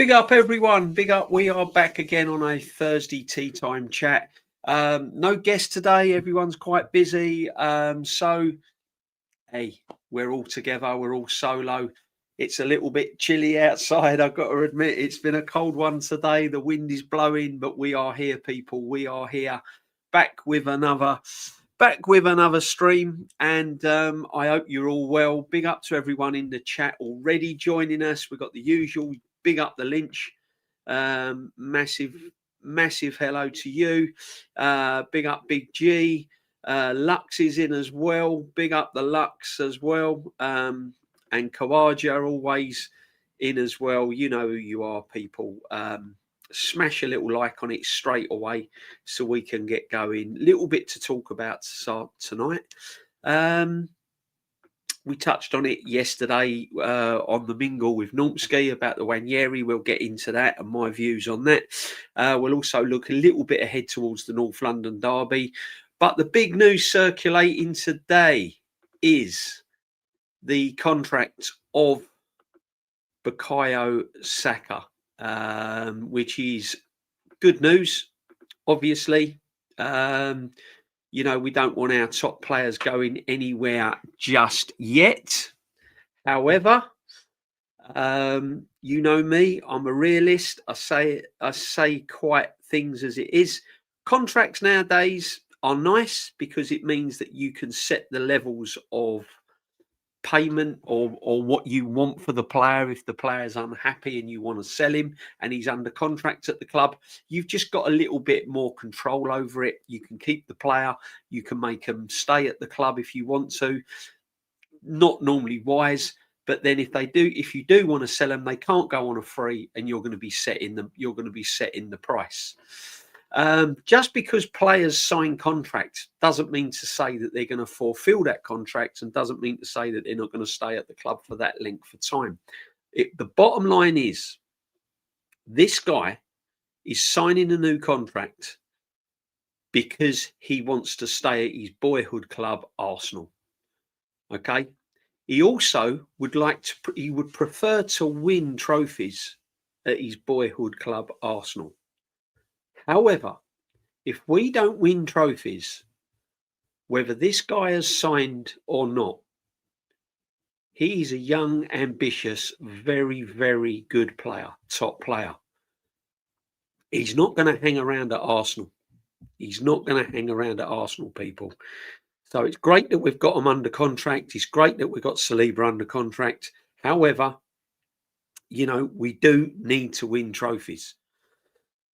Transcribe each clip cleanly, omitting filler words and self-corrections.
Big up, everyone. Big up. We are back again on a Thursday tea time chat. No guest today. Everyone's quite busy. So, hey, we're all together. We're all solo. It's a little bit chilly outside. I've got to admit, it's been a cold one today. The wind is blowing, but we are here, people. We are here, back with another stream, and I hope you're all well. Big up to everyone in the chat already joining us. We've got the usual. Big up the Lynch. Massive hello to you. Big up Big G. Lux is in as well. Big up the Lux as well. And Kawaja always in as well. You know who you are, people. Smash a little like on it straight away so we can get going. Little bit to talk about tonight. We touched on it yesterday on the mingle with Normski about the Wanyeri. We'll get into that and my views on that. We'll also look a little bit ahead towards the North London derby. But the big news circulating today is the contract of Bukayo Saka, which is good news, obviously. You know, we don't want our top players going anywhere just yet. However, you know me, I'm a realist. I say quite things as it is. Contracts nowadays are nice because it means that you can set the levels of payment or what you want for the player. If the player is unhappy and you want to sell him and he's under contract at the club, you've just got a little bit more control over it. You can keep the player, you can make them stay at the club if you want to. Not normally wise, but then if you do want to sell them, they can't go on a free, and you're going to be setting the price. Just because players sign contracts doesn't mean to say that they're going to fulfill that contract, and doesn't mean to say that they're not going to stay at the club for that length of time. The bottom line is this guy is signing a new contract because he wants to stay at his boyhood club, Arsenal. Okay. He also would prefer to win trophies at his boyhood club, Arsenal. However, if we don't win trophies, whether this guy has signed or not, he's a young, ambitious, very, very good player, top player. He's not going to hang around at Arsenal. He's not going to hang around at Arsenal, people. So it's great that we've got him under contract. It's great that we've got Saliba under contract. However, you know, we do need to win trophies.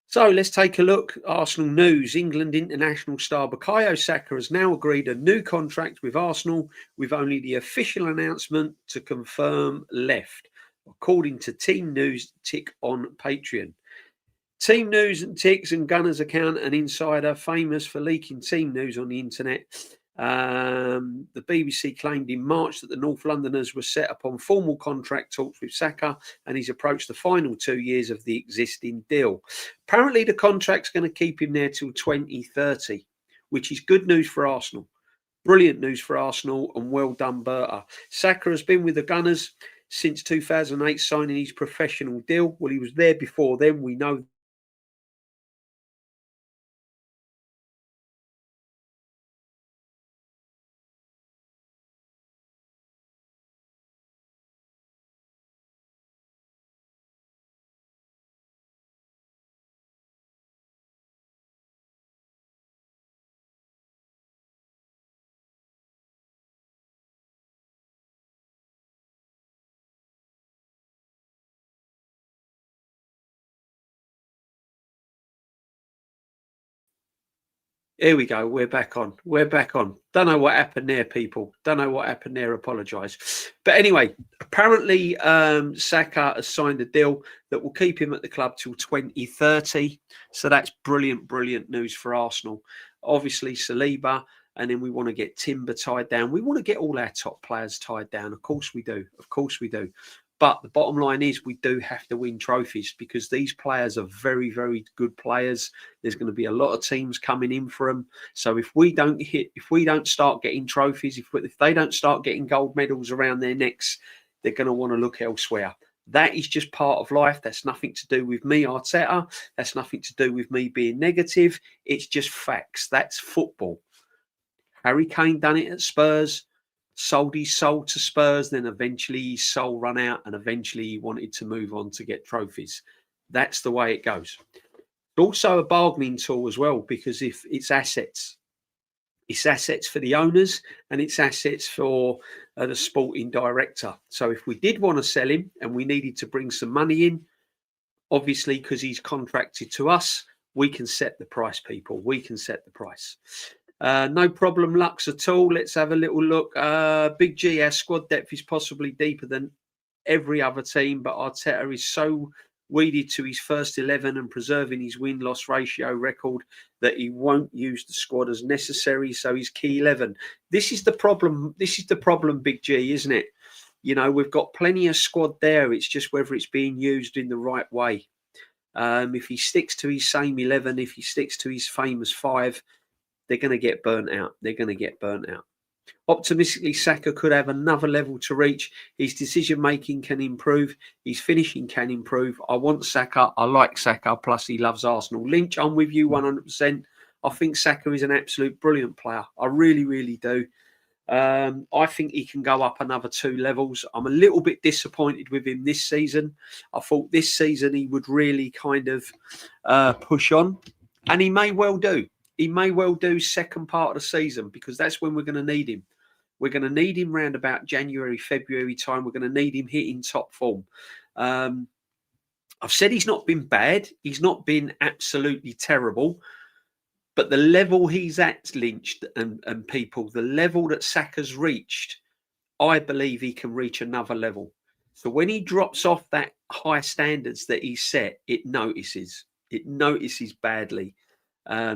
So let's take a look. Arsenal news. England international star Bukayo Saka has now agreed a new contract with Arsenal, with only the official announcement to confirm left, according to Team News Tick on Patreon. Team News and Ticks and Gunners account, an insider famous for leaking team news on the internet. The BBC claimed in March that the North Londoners were set upon formal contract talks with Saka, and he's approached the final 2 years of the existing deal. Apparently, the contract's going to keep him there till 2030, which is good news for Arsenal. Brilliant news for Arsenal, and well done, Berta. Saka has been with the Gunners since 2008, signing his professional deal. Well, he was there before then. We know here we go. We're back on. Don't know what happened there, people. Don't know what happened there. Apologise. But anyway, apparently Saka has signed a deal that will keep him at the club till 2030. So that's brilliant news for Arsenal. Obviously, Saliba, and then we want to get Timber tied down. We want to get all our top players tied down. Of course we do. But the bottom line is we do have to win trophies, because these players are very, very good players. There's going to be a lot of teams coming in for them. So if we don't start getting trophies, if they don't start getting gold medals around their necks, they're going to want to look elsewhere. That is just part of life. That's nothing to do with me, Arteta. That's nothing to do with me being negative. It's just facts. That's football. Harry Kane done it at Spurs, sold his soul to Spurs, then eventually his soul ran out and eventually he wanted to move on to get trophies. That's the way it goes. Also a bargaining tool as well, because if it's assets for the owners and it's assets for the sporting director. So if we did want to sell him and we needed to bring some money in, obviously because he's contracted to us, we can set the price, people. We can set the price. No problem, Lux, at all. Let's have a little look. Big G, our squad depth is possibly deeper than every other team, but Arteta is so wedded to his first 11 and preserving his win-loss ratio record that he won't use the squad as necessary. So his key 11. This is the problem. This is the problem, Big G, isn't it? You know, we've got plenty of squad there. It's just whether it's being used in the right way. If he sticks to his same 11, if he sticks to his famous 5, they're going to get burnt out. They're going to get burnt out. Optimistically, Saka could have another level to reach. His decision-making can improve. His finishing can improve. I want Saka. I like Saka. Plus, he loves Arsenal. Lynch, I'm with you 100%. I think Saka is an absolute brilliant player. I really, really do. I think he can go up another 2 levels. I'm a little bit disappointed with him this season. I thought this season he would really kind of push on, and he may well do. He may well do second part of the season, because that's when we're going to need him. We're going to need him round about January, February time. We're going to need him hitting top form. I've said he's not been bad. He's not been absolutely terrible. But the level he's at, Lynch and people, the level that Saka's reached, I believe he can reach another level. So when he drops off that high standards that he set, it notices. It notices badly.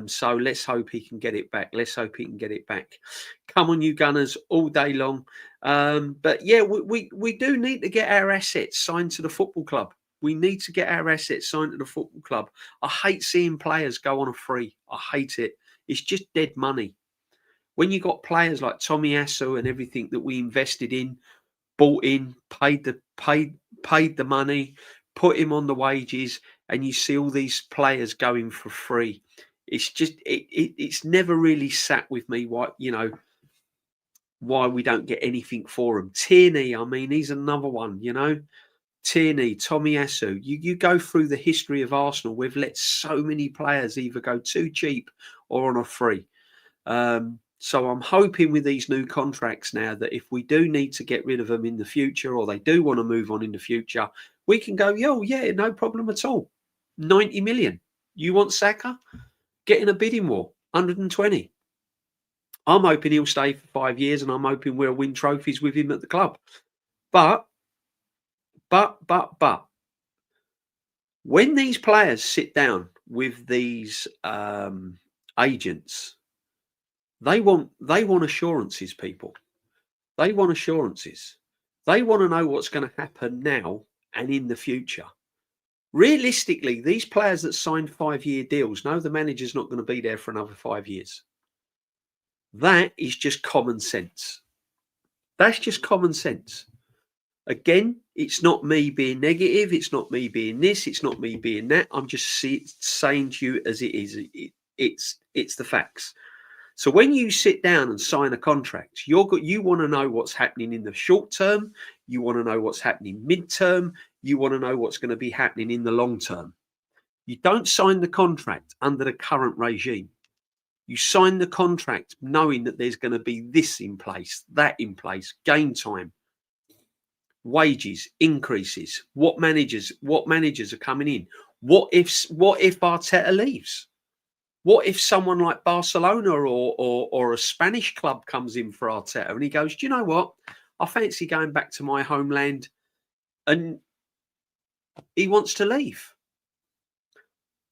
So let's hope he can get it back. Let's hope he can get it back. Come on, you Gunners, all day long. But yeah, we do need to get our assets signed to the football club. We need to get our assets signed to the football club. I hate seeing players go on a free. I hate it. It's just dead money. When you got players like Tomiyasu and everything that we invested in, bought in, paid the money, put him on the wages, and you see all these players going for free. It's just it's never really sat with me why we don't get anything for him. Tierney, I mean, he's another one, Tierney, Tomiyasu. You go through the history of Arsenal, we've let so many players either go too cheap or on a free. So I'm hoping with these new contracts now that if we do need to get rid of them in the future, or they do want to move on in the future, we can go, yeah, no problem at all. 90 million. You want Saka? Get in a bidding war, 120. I'm hoping he'll stay for 5 years, and I'm hoping we'll win trophies with him at the club. But when these players sit down with these agents, they want assurances, people. They want assurances. They want to know what's going to happen now and in the future. Realistically, these players that signed 5-year deals know the manager's not going to be there for another 5 years. That is just common sense. That's just common sense. Again, it's not me being negative. It's not me being this. It's not me being that. I'm just saying to you as it is. It's the facts. So when you sit down and sign a contract, you want to know what's happening in the short term. You want to know what's happening mid-term. You want to know what's going to be happening in the long term. You don't sign the contract under the current regime. You sign the contract knowing that there's going to be this in place, that in place, game time, wages, increases, what managers are coming in. What if Arteta leaves? What if someone like Barcelona or a Spanish club comes in for Arteta and he goes, do you know what? I fancy going back to my homeland, and he wants to leave.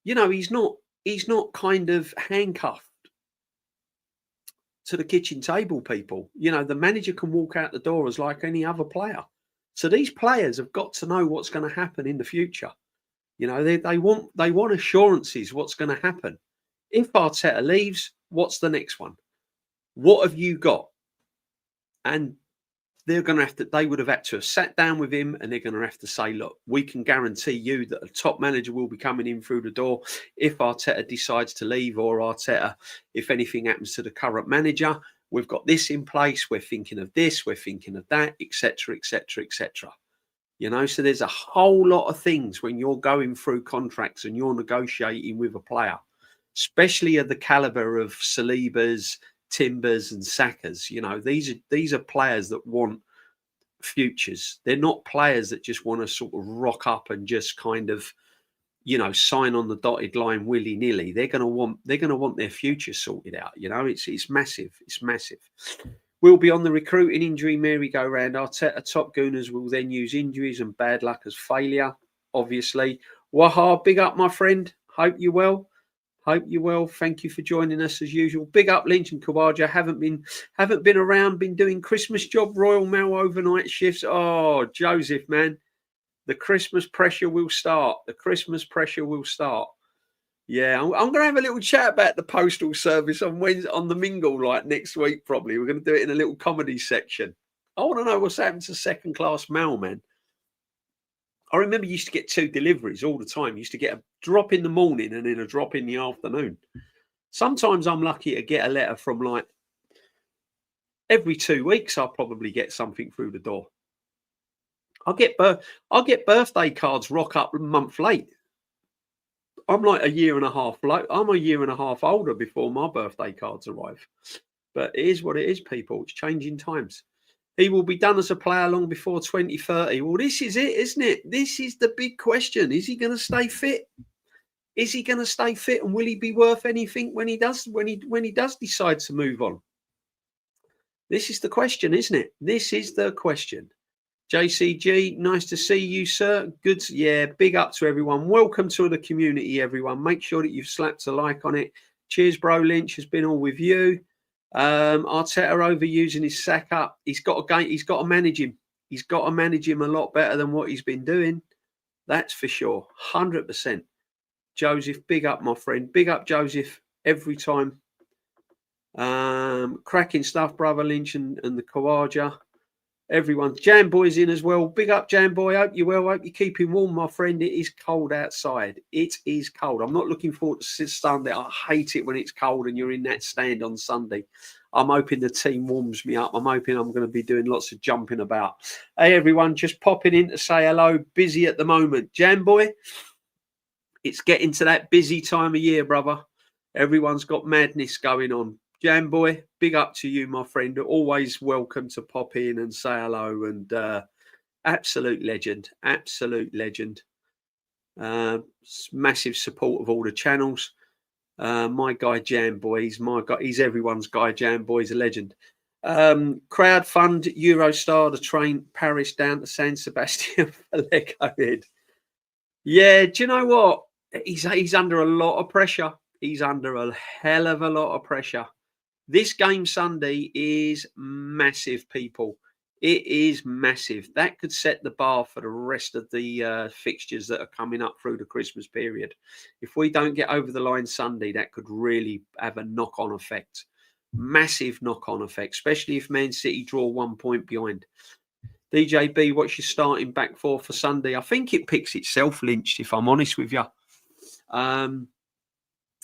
He's not kind of handcuffed to the kitchen table, people. The manager can walk out the door as like any other player. So these players have got to know what's going to happen in the future. They want assurances what's going to happen. If Arteta leaves, what's the next one? What have you got? And they're going to have to, they would have had to have sat down with him, and they're going to have to say, look, we can guarantee you that a top manager will be coming in through the door if Arteta decides to leave, or Arteta, if anything happens to the current manager, we've got this in place. We're thinking of this, we're thinking of that, etc., etc., etc. You know, so there's a whole lot of things when you're going through contracts and you're negotiating with a player, especially of the caliber of Salibas, Timbers and Sakas. You know, these are players that want futures. They're not players that just want to sort of rock up and just kind of, you know, sign on the dotted line willy-nilly. They're going to want their future sorted out. You know, it's massive. It's massive. We'll be on the recruiting injury merry-go-round. Arteta top gooners will then use injuries and bad luck as failure, obviously. Wahar, big up, my friend. Hope you're well. Hope you're well. Thank you for joining us as usual. Big up, Lynch and Kawaja. Haven't been around. Been doing Christmas job, Royal Mail overnight shifts. Oh, Joseph, man, the Christmas pressure will start. The Christmas pressure will start. Yeah, I'm going to have a little chat about the postal service on Wednesday, on the Mingle, like next week. Probably we're going to do it in a little comedy section. I want to know what's happened to second class mail, man. I remember you used to get 2 deliveries all the time. You used to get a drop in the morning and then a drop in the afternoon. Sometimes I'm lucky to get a letter from, like, every 2 weeks. I'll probably get something through the door. I'll get birthday cards rock up a month late. I'm like a year and a half late. I'm a year and a half older before my birthday cards arrive. But it is what it is, people. It's changing times. He will be done as a player long before 2030. Well, this is it, isn't it? This is the big question. Is he going to stay fit? Is he going to stay fit, and will he be worth anything when he does decide to move on? This is the question, isn't it? This is the question. JCG, nice to see you, sir. Good. Yeah, big up to everyone. Welcome to the community, everyone. Make sure that you've slapped a like on it. Cheers, bro. Lynch has been all with you. Arteta overusing his Saka. He's got to manage him. He's got to manage him a lot better than what he's been doing. That's for sure. 100%. Joseph, big up, my friend. Big up, Joseph, every time. Cracking stuff, brother Lynch and the Kawaja. Everyone. Jam Boy's in as well. Big up, Jam Boy. Hope you're well. Hope you're keeping warm, my friend. It is cold outside. It is cold. I'm not looking forward to Sunday. I hate it when it's cold and you're in that stand on Sunday. I'm hoping the team warms me up. I'm hoping I'm going to be doing lots of jumping about. Hey, everyone, just popping in to say hello. Busy at the moment. Jam Boy, it's getting to that busy time of year, brother. Everyone's got madness going on. Jam Boy, big up to you, my friend. Always welcome to pop in and say hello. And absolute legend. Absolute legend. Massive support of all the channels. My guy Jam Boy, he's my guy. He's everyone's guy. Jam Boy, he's a legend. Crowdfund Eurostar to train Paris down to San Sebastian for Lego Head. Yeah, do you know what? He's under a lot of pressure. He's under a hell of a lot of pressure. This game Sunday is massive, people. It is massive. That could set the bar for the rest of the fixtures that are coming up through the Christmas period. If we don't get over the line Sunday, that could really have a knock-on effect. Massive knock-on effect, especially if Man City draw 1 point behind. DJB, what's your starting back for Sunday? I think it picks itself, Lynch, if I'm honest with you.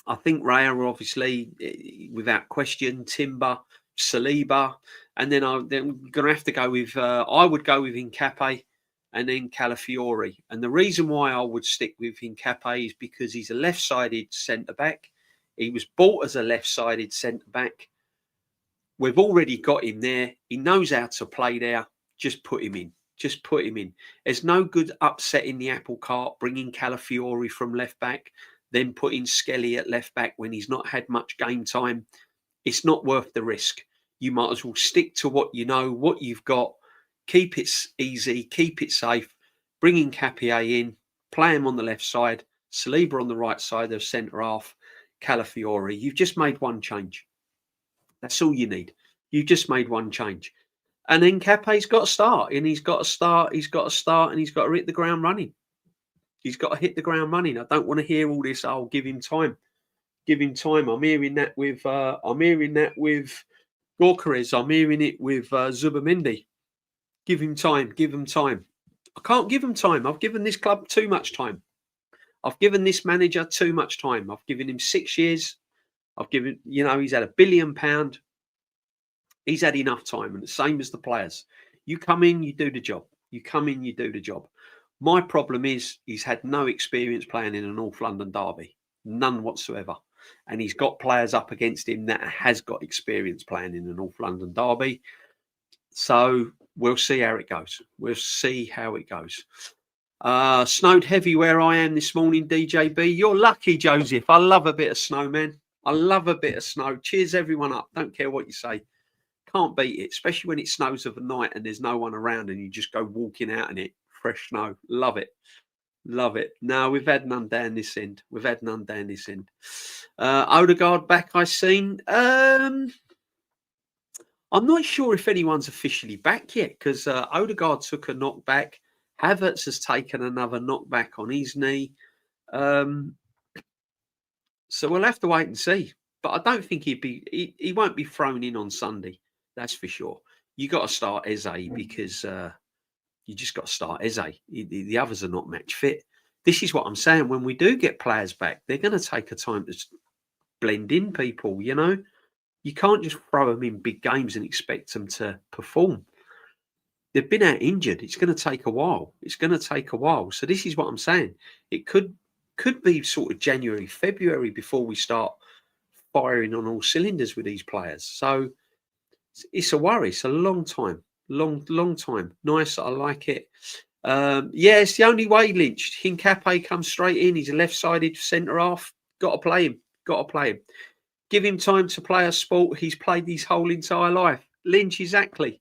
I think Raya, obviously, without question, Timber, Saliba, and then I'm going to have to go with, I would go with Hincapié and then Calafiori. And the reason why I would stick with Hincapié is because he's a left-sided centre-back. He was bought as a left-sided centre-back. We've already got him there. He knows how to play there. Just put him in. Just put him in. There's no good upsetting the apple cart, bringing Calafiori from left-back, then putting Skelly at left back when he's not had much game time. It's not worth the risk. You might as well stick to what you know, what you've got, keep it easy, keep it safe, bring in Hincapié in, play him on the left side, Saliba on the right side of centre half, Calafiori. You've just made one change. That's all you need. You've just made one change. And then Hincapié's got to start, and he's got to start, and he's got to hit the ground running. He's got to hit the ground running. I don't want to hear all this. I'll give him time. Give him time. I'm hearing that with Gorkarez. I'm hearing it with Zubimendi. Give him time. Give him time. I can't give him time. I've given this club too much time. I've given this manager too much time. I've given him 6 years. I've given, he's had £1 billion. He's had enough time, and the same as the players. You come in, you do the job. You come in, you do the job. My problem is he's had no experience playing in a North London derby, none whatsoever. And he's got players up against him that has got experience playing in the North London derby. So we'll see how it goes. We'll see how it goes. Snowed heavy where I am this morning, DJB. You're lucky, Joseph. I love a bit of snow, man. I love a bit of snow. Cheers everyone up. Don't care what you say. Can't beat it, especially when it snows of a night and there's no one around and you just go walking out in it. Fresh snow. Love it. Love it. No, we've had none down this end. Odegaard back, I seen. I'm not sure if anyone's officially back yet because Odegaard took a knockback. Havertz has taken another knockback on his knee. So we'll have to wait and see. But I don't think he won't be thrown in on Sunday. That's for sure. You got to start Eze because you just got to start Eze. The others are not match fit. This is what I'm saying. When we do get players back, they're going to take a time to blend in people, You can't just throw them in big games and expect them to perform. They've been out injured. It's going to take a while. So this is what I'm saying. It could be sort of January, February before we start firing on all cylinders with these players. So it's a worry. It's a long time. Long time. Nice. I like it. It's the only way, Lynch. Hincapié comes straight in. He's a left-sided centre half. Got to play him. Give him time to play a sport he's played his whole entire life. Lynch, exactly.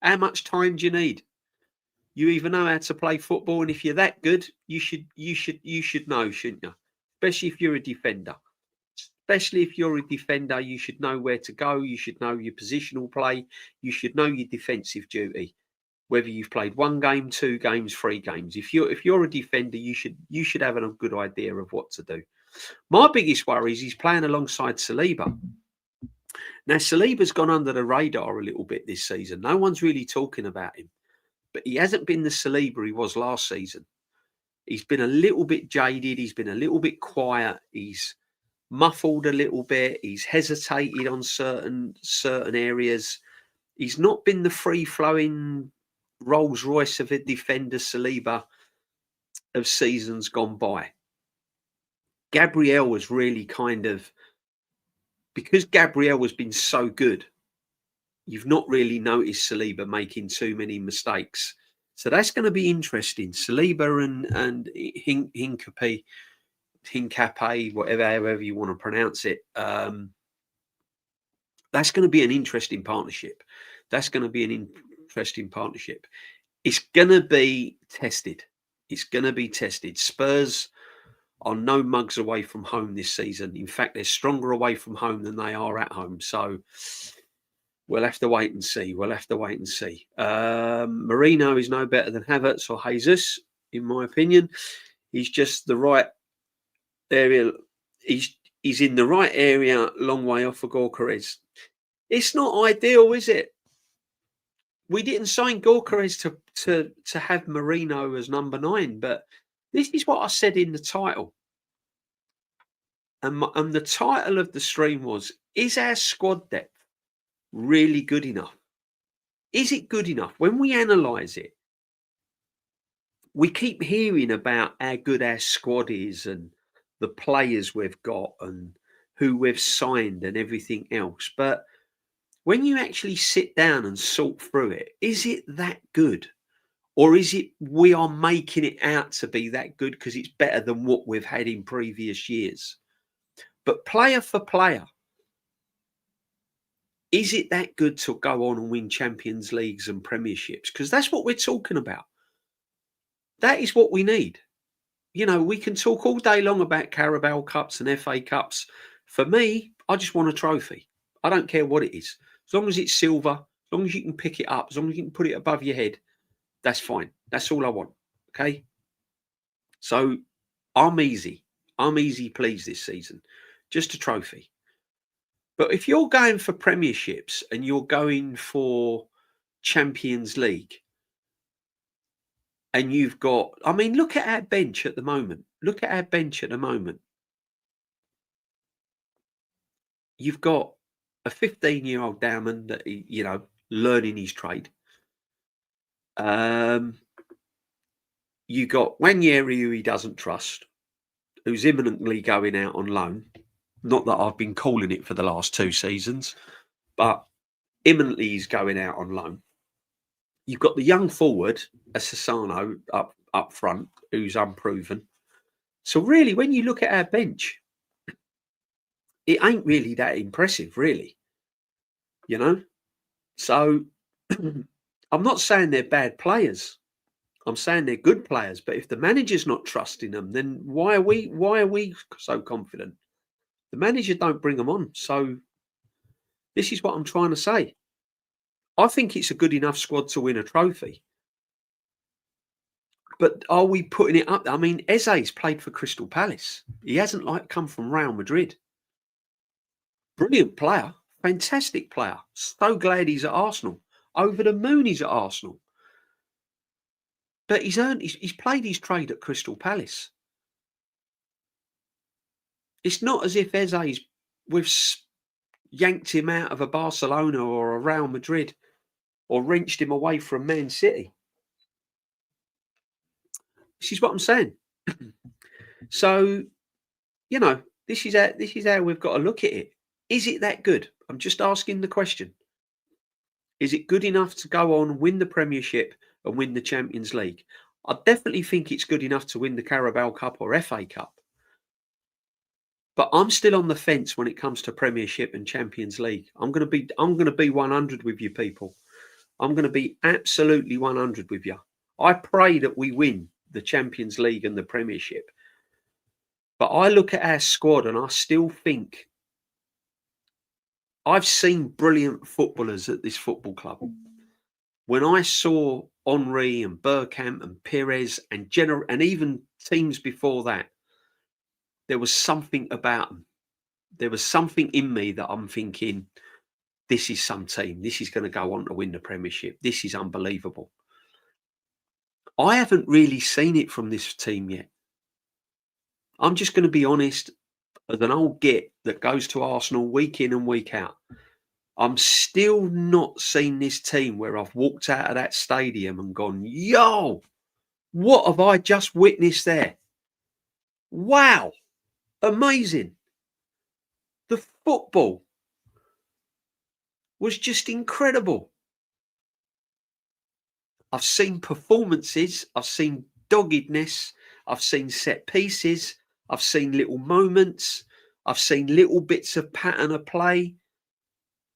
How much time do you need? You even know how to play football, and if you're that good, you should know, shouldn't you? Especially if you're a defender. You should know where to go. You should know your positional play. You should know your defensive duty. Whether you've played 1 game, 2 games, 3 games. If you're a defender, you should have a good idea of what to do. My biggest worry is he's playing alongside Saliba. Now, Saliba's gone under the radar a little bit this season. No one's really talking about him. But he hasn't been the Saliba he was last season. He's been a little bit jaded. He's been a little bit quiet. He's muffled a little bit. He's hesitated on certain areas. He's not been the free-flowing Rolls Royce of a defender Saliba of seasons gone by. Gabriel was really because Gabriel has been so good, you've not really noticed Saliba making too many mistakes. So that's going to be interesting. Saliba and Hincapié, however you want to pronounce it. That's going to be an interesting partnership. It's going to be tested. Spurs are no mugs away from home this season. In fact, they're stronger away from home than they are at home. So we'll have to wait and see. Marino is no better than Havertz or Jesus, in my opinion. He's just the right area. He's in the right area, long way off for Gyökeres. It's not ideal, is it? We didn't sign Gyökeres to have Marino as number 9, but this is what I said in the title. And the title of the stream was, is our squad depth really good enough? Is it good enough? When we analyse it, we keep hearing about how good our squad is and the players we've got and who we've signed and everything else. But when you actually sit down and sort through it, is it that good? Or is it we are making it out to be that good because it's better than what we've had in previous years? But player for player, is it that good to go on and win Champions Leagues and Premierships? Because that's what we're talking about. That is what we need. We can talk all day long about Carabao Cups and FA Cups. For me, I just want a trophy. I don't care what it is. As long as it's silver, as long as you can pick it up, as long as you can put it above your head, that's fine. That's all I want. Okay? So I'm easy pleased this season. Just a trophy. But if you're going for premierships and you're going for Champions League, and you've got, I mean, look at our bench at the moment. Look at our bench at the moment. You've got a 15-year-old Dowman that learning his trade. You got Wanyeri, who he doesn't trust, who's imminently going out on loan. Not that I've been calling it for the last 2 seasons, but imminently he's going out on loan. You've got the young forward, Assassano, up front, who's unproven. So really, when you look at our bench, it ain't really that impressive, really. So I'm not saying they're bad players. I'm saying they're good players. But if the manager's not trusting them, then why are we so confident? The manager don't bring them on. So this is what I'm trying to say. I think it's a good enough squad to win a trophy. But are we putting it up? I mean, Eze's played for Crystal Palace. He hasn't come from Real Madrid. Brilliant player, fantastic player. So glad he's at Arsenal. Over the moon he's at Arsenal. But he's played his trade at Crystal Palace. It's not as if we've yanked him out of a Barcelona or a Real Madrid or wrenched him away from Man City. This is what I'm saying. So, this is how we've got to look at it. Is it that good? I'm just asking the question. Is it good enough to go on, win the Premiership and win the Champions League? I definitely think it's good enough to win the Carabao Cup or FA Cup. But I'm still on the fence when it comes to Premiership and Champions League. I'm going to be 100 with you people. I'm going to be absolutely 100 with you. I pray that we win the Champions League and the Premiership. But I look at our squad and I still think I've seen brilliant footballers at this football club. When I saw Henry and Bergkamp and Pires and even teams before that, there was something about them. There was something in me that I'm thinking, this is some team. This is going to go on to win the Premiership. This is unbelievable. I haven't really seen it from this team yet. I'm just going to be honest, as an old git that goes to Arsenal week in and week out, I'm still not seeing this team where I've walked out of that stadium and gone, yo, what have I just witnessed there? Wow, amazing. The football was just incredible. I've seen performances, I've seen doggedness, I've seen set pieces, I've seen little moments, I've seen little bits of pattern of play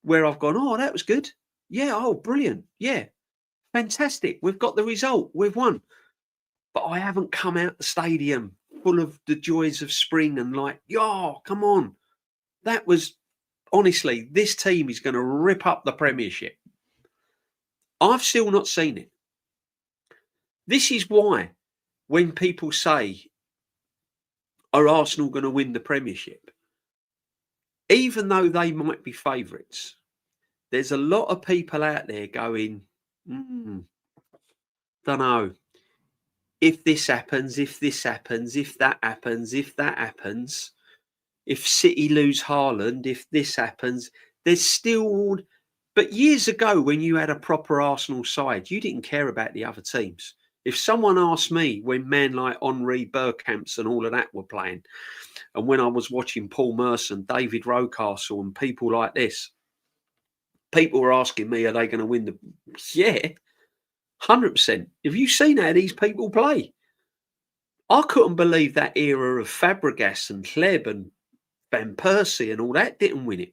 where I've gone, oh, that was good. Yeah, oh, brilliant. Yeah, fantastic. We've got the result. We've won. But I haven't come out the stadium full of the joys of spring and like, yo, come on. That was, honestly, this team is going to rip up the Premiership. I've still not seen it. This is why when people say, are Arsenal going to win the Premiership? Even though they might be favourites, there's a lot of people out there going, don't know. If this happens, if this happens, if that happens, if that happens, if City lose Haaland, if this happens, there's still... But years ago, when you had a proper Arsenal side, you didn't care about the other teams. If someone asked me when men like Henry, Bergkamps and all of that were playing, and when I was watching Paul Merson, David Rocastle and people like this, people were asking me, are they going to win the... Yeah, 100%. Have you seen how these people play? I couldn't believe that era of Fabregas and Kleb and Van Persie and all that didn't win it.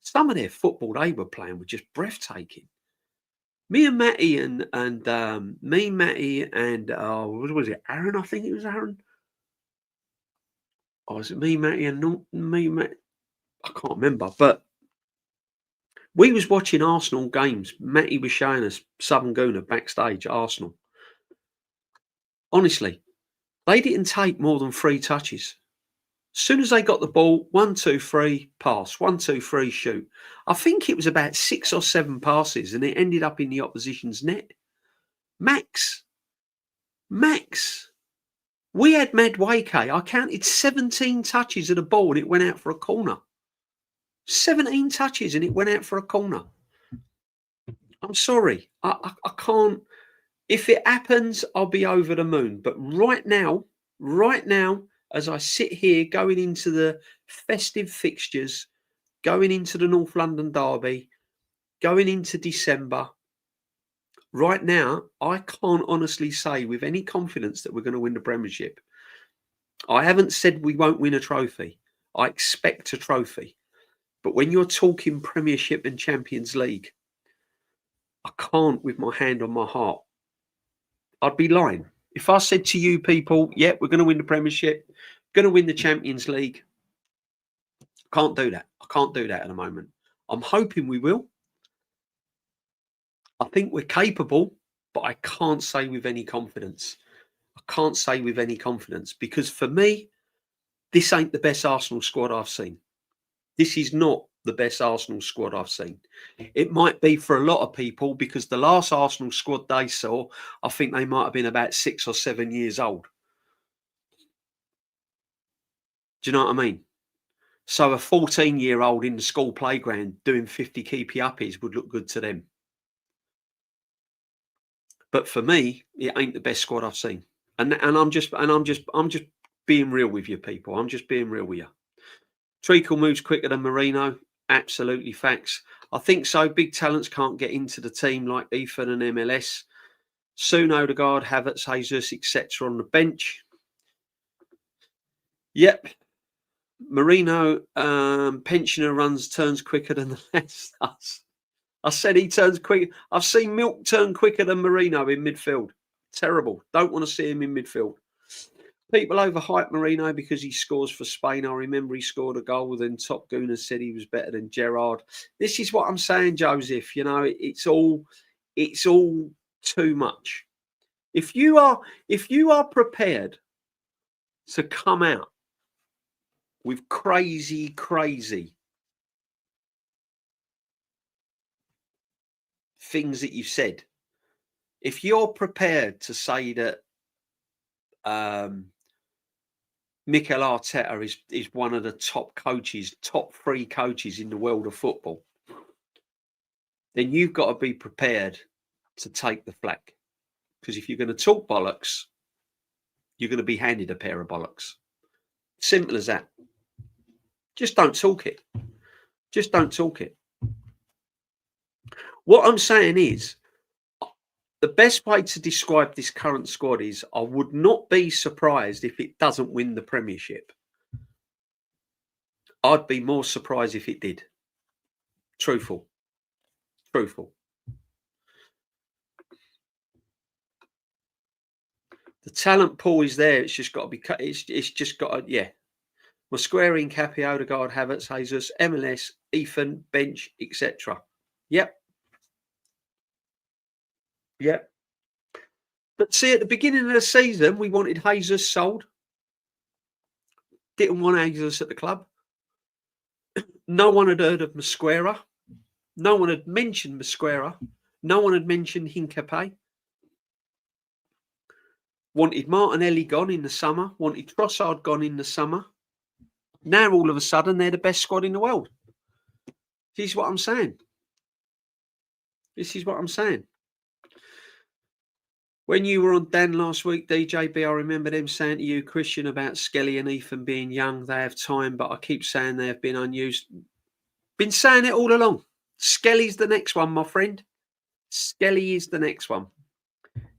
Some of their football they were playing were just breathtaking. Me and Matty and Matty and what was it? Aaron, I think it was Aaron. Or was it me, Matty, and not me, Matt? I can't remember. But we was watching Arsenal games. Matty was showing us Southern Gooner backstage at Arsenal. Honestly, they didn't take more than 3 touches. Soon as they got the ball, 1, 2, 3, pass. 1, 2, 3, shoot. I think it was about 6 or 7 passes, and it ended up in the opposition's net. Max. We had Madueke. I counted 17 touches of the ball, and it went out for a corner. 17 touches, and it went out for a corner. I'm sorry. I can't. If it happens, I'll be over the moon. But right now, as I sit here going into the festive fixtures, going into the North London derby, going into December, right now, I can't honestly say with any confidence that we're going to win the Premiership. I haven't said we won't win a trophy. I expect a trophy. But when you're talking Premiership and Champions League, I can't with my hand on my heart. I'd be lying. If I said to you people, yeah, we're going to win the Premiership, going to win the Champions League, can't do that. I can't do that at the moment. I'm hoping we will. I think we're capable, but I can't say with any confidence. I can't say with any confidence because for me, this ain't the best Arsenal squad I've seen. This is not the best Arsenal squad I've seen. It might be for a lot of people because the last Arsenal squad they saw, I think they might have been about 6 or 7 years old. Do you know what I mean? So a 14-year-old in the school playground doing 50 keepy uppies would look good to them. But for me, it ain't the best squad I've seen. And I'm just being real with you people. I'm just being real with you. Treacle moves quicker than Marino. Absolutely facts. I think so. Big talents can't get into the team like Ethan and MLS. Soon Odegaard, Havertz, Jesus, etc. on the bench. Yep. Marino, pensioner turns quicker than the rest does. I said he turns quick. I've seen Milk turn quicker than Marino in midfield. Terrible. Don't want to see him in midfield. People overhype Marino because he scores for Spain. I remember he scored a goal. Then Top Gooner said he was better than Gerrard. This is what I'm saying, Joseph. You know, it's all too much. If you are prepared to come out with crazy things that you said, if you're prepared to say that Mikel Arteta is one of the top 3 coaches in the world of football, then you've got to be prepared to take the flak. Because if you're going to talk bollocks, you're going to be handed a pair of bollocks. Simple as that. Just don't talk it. Just don't talk it. What I'm saying is, the best way to describe this current squad is I would not be surprised if it doesn't win the Premiership. I'd be more surprised if it did. Truthful. The talent pool is there. It's just got to be cut. It's just got to, yeah. Mosquera, Capi, Odegaard, Havertz, Jesus, MLS, Ethan, bench, etc. Yep. But see, at the beginning of the season, we wanted Jesus sold. Didn't want Jesus at the club. No one had heard of Mosquera. No one had mentioned Mosquera. No one had mentioned Hincapié. Wanted Martinelli gone in the summer. Wanted Trossard gone in the summer. Now, all of a sudden, they're the best squad in the world. This is what I'm saying. When you were on Dan last week, DJB, I remember them saying to you, Christian, about Skelly and Ethan being young. They have time, but I keep saying they have been unused. Been saying it all along. Skelly's the next one, my friend. Skelly is the next one.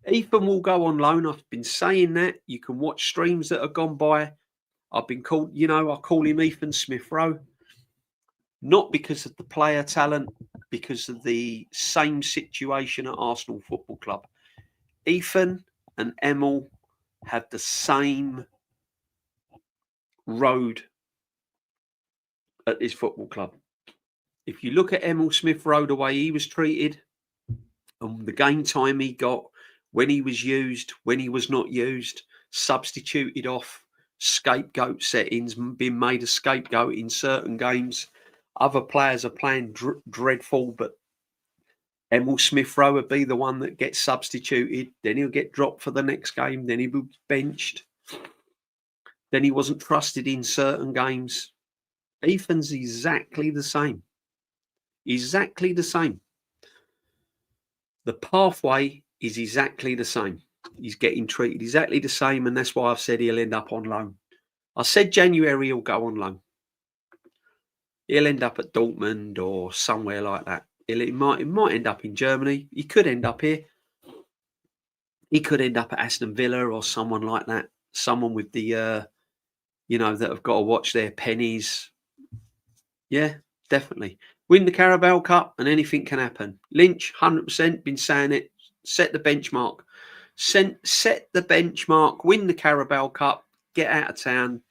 Ethan will go on loan. I've been saying that. You can watch streams that have gone by. I've been called, I call him Ethan Smith Rowe. Not because of the player talent, because of the same situation at Arsenal Football Club. Ethan and Emil have the same road at this football club. If you look at Emil Smith Rowe, the way he was treated and the game time he got, when he was used, when he was not used, substituted off, scapegoat settings, been made a scapegoat in certain games. Other players are playing dreadful, but Emil Smith Rowe would be the one that gets substituted. Then he'll get dropped for the next game. Then he'll be benched. Then he wasn't trusted in certain games. Ethan's exactly the same. Exactly the same. The pathway is exactly the same. He's getting treated exactly the same, and that's why I've said he'll end up on loan. I said January he'll go on loan. He'll end up at Dortmund or somewhere like that. It might end up in Germany. He could end up here. He could end up at Aston Villa or someone like that. Someone with the, that have got to watch their pennies. Yeah, definitely. Win the Carabao Cup and anything can happen. Lynch, 100%, been saying it. Set the benchmark. Set the benchmark. Win the Carabao Cup. Get out of town.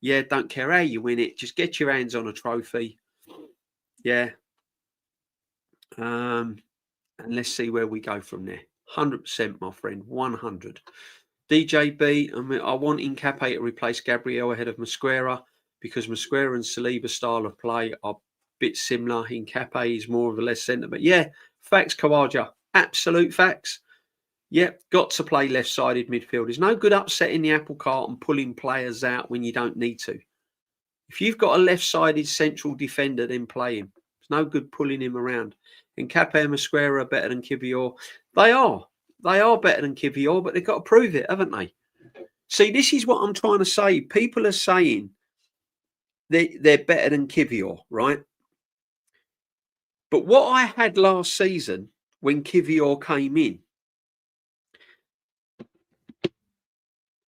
Yeah, don't care how you win it. Just get your hands on a trophy. Yeah. And let's see where we go from there. 100%, my friend. 100. DJB, I want Hincapié to replace Gabriel ahead of Mosquera because Mosquera and Saliba's style of play are a bit similar. Hincapié is more of a less centre. But yeah, facts, Kawaja. Absolute facts. Yep, got to play left-sided midfield. There's no good upsetting the apple cart and pulling players out when you don't need to. If you've got a left-sided central defender, then play him. There's no good pulling him around. And Hincapié and Mosquera are better than Kivior. They are. They are better than Kivior, but they've got to prove it, haven't they? See, this is what I'm trying to say. People are saying they're better than Kivior, right? But what I had last season when Kivior came in,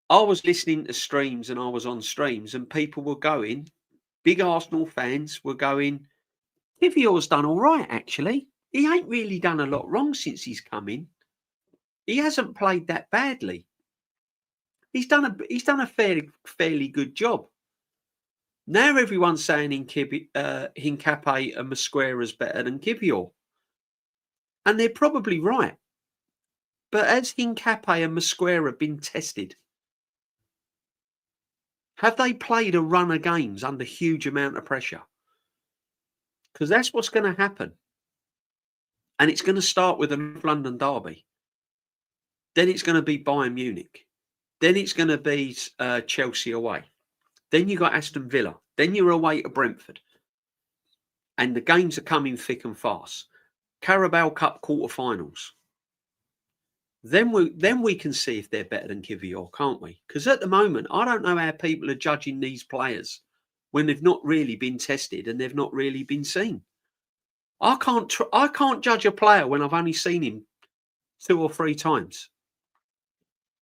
I was listening to streams and I was on streams and people were going, big Arsenal fans were going, Kivior's done all right, actually. He ain't really done a lot wrong since he's come in. He hasn't played that badly. He's done a fairly good job. Now everyone's saying Hincapié and Mosquera's better than Kivior. And they're probably right. But has Hincapié and Mosquera been tested? Have they played a run of games under huge amount of pressure? Because that's what's going to happen. And it's going to start with a North London derby. Then it's going to be Bayern Munich. Then it's going to be Chelsea away. Then you got Aston Villa. Then you're away to Brentford. And the games are coming thick and fast. Carabao Cup quarterfinals. Then we can see if they're better than Kivior, can't we? Because at the moment, I don't know how people are judging these players when they've not really been tested and they've not really been seen. I can't judge a player when I've only seen him 2 or 3 times.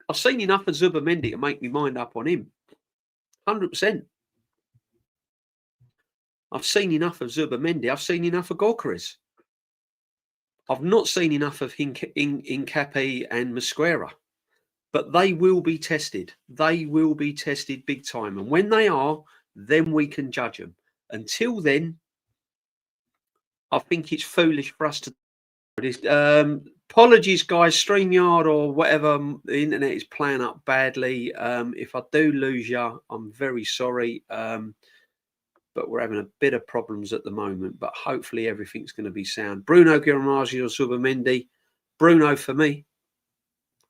I've seen enough of Zubimendi to make me mind up on him. 100%. I've seen enough of Zubimendi. I've seen enough of Gorkaris. I've not seen enough of Hincapié and Mosquera, but they will be tested. They will be tested big time. And when they are, then we can judge them. Until then, I think it's foolish for us to. Apologies, guys. StreamYard or whatever, the internet is playing up badly. If I do lose you, I'm very sorry. But we're having a bit of problems at the moment. But hopefully everything's going to be sound. Bruno Guimaraes or Zubimendi. Bruno for me.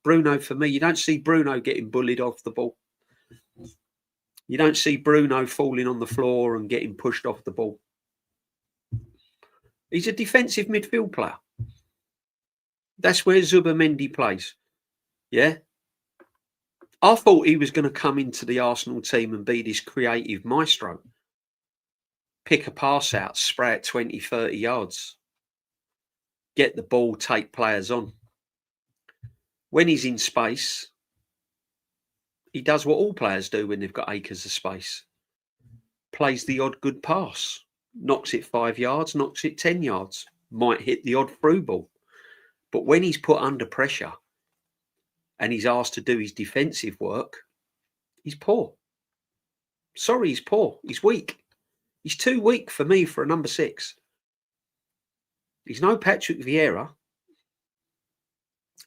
Bruno for me. You don't see Bruno getting bullied off the ball. You don't see Bruno falling on the floor and getting pushed off the ball. He's a defensive midfield player. That's where Zubimendi plays. Yeah. I thought he was going to come into the Arsenal team and be this creative maestro. Pick a pass out, spray it 20, 30 yards. Get the ball, take players on. When he's in space, he does what all players do when they've got acres of space. Plays the odd good pass. Knocks it 5 yards, knocks it 10 yards. Might hit the odd through ball. But when he's put under pressure and he's asked to do his defensive work, he's poor. Sorry, he's poor. He's weak. He's too weak for me for a number 6. He's no Patrick Vieira.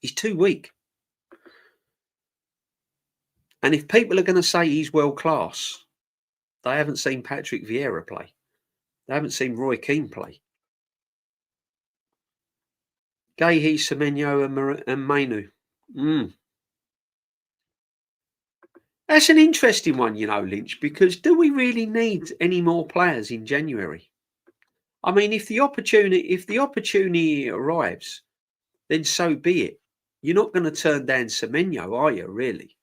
He's too weak. And if people are going to say he's world class, they haven't seen Patrick Vieira play. They haven't seen Roy Keane play. Gahey, Semenyo and Mainu. That's an interesting one, Lynch, because do we really need any more players in January? I mean, if the opportunity arrives, then so be it. You're not going to turn down Semenyo, are you, really?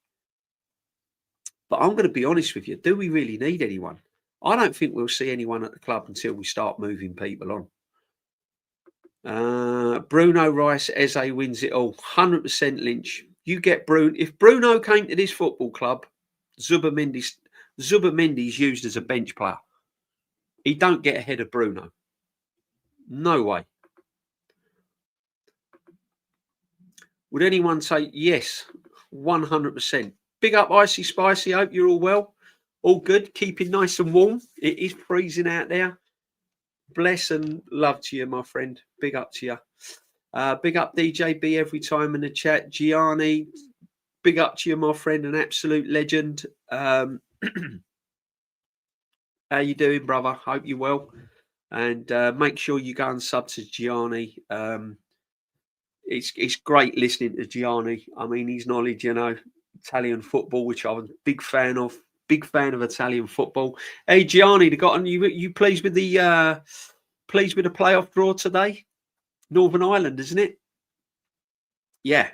But I'm going to be honest with you. Do we really need anyone? I don't think we'll see anyone at the club until we start moving people on. Bruno Rice, Eze wins it all. 100% Lynch. You get Bruno. If Bruno came to this football club, Zubimendi's used as a bench player. He don't get ahead of Bruno. No way. Would anyone say yes? 100%. Big up Icy Spicy. Hope you're all well. All good. Keeping nice and warm. It is freezing out there. Bless and love to you, my friend. Big up to you. Big up DJB every time in the chat. Gianni, big up to you, my friend. An absolute legend. How you doing, brother? Hope you're well. And make sure you go and sub to Gianni. It's great listening to Gianni. I mean, his knowledge, Italian football, which I'm a big fan of. Big fan of Italian football. Hey, Gianni, you pleased with the playoff draw today? Northern Ireland, isn't it? Yeah.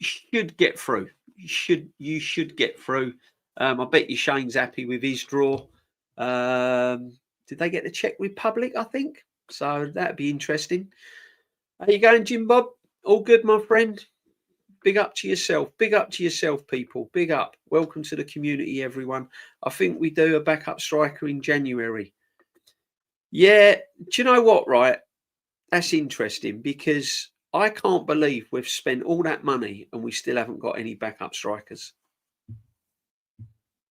Should get through. You should get through. I bet you Shane's happy with his draw. Did they get the Czech Republic? I think so. That'd be interesting. How you going, Jim Bob? All good, my friend. Big up to yourself. Big up to yourself, people. Big up. Welcome to the community, everyone. I think we do a backup striker in January. Yeah. Do you know what, right? That's interesting because I can't believe we've spent all that money and we still haven't got any backup strikers.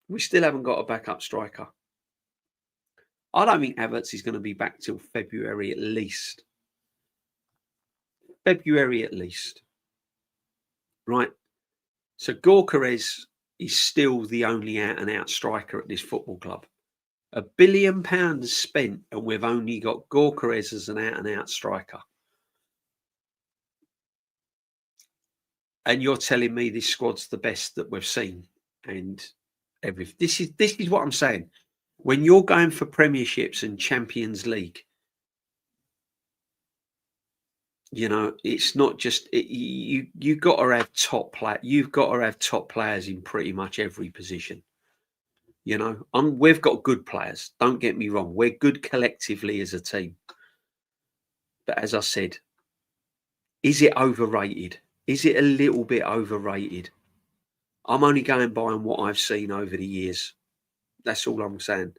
We still haven't got a backup striker. I don't think Havertz is going to be back till February at least. February at least. Right. So Gyökeres is still the only out-and-out striker at this football club. £1 billion spent and we've only got Gyökeres as an out-and-out striker. And you're telling me this squad's the best that we've seen. And this is what I'm saying. When you're going for premierships and Champions League, it's not just you got to have top play. You've got to have top players in pretty much every position. We've got good players. Don't get me wrong. We're good collectively as a team. But as I said, is it overrated? Is it a little bit overrated? I'm only going by on what I've seen over the years. That's all I'm saying.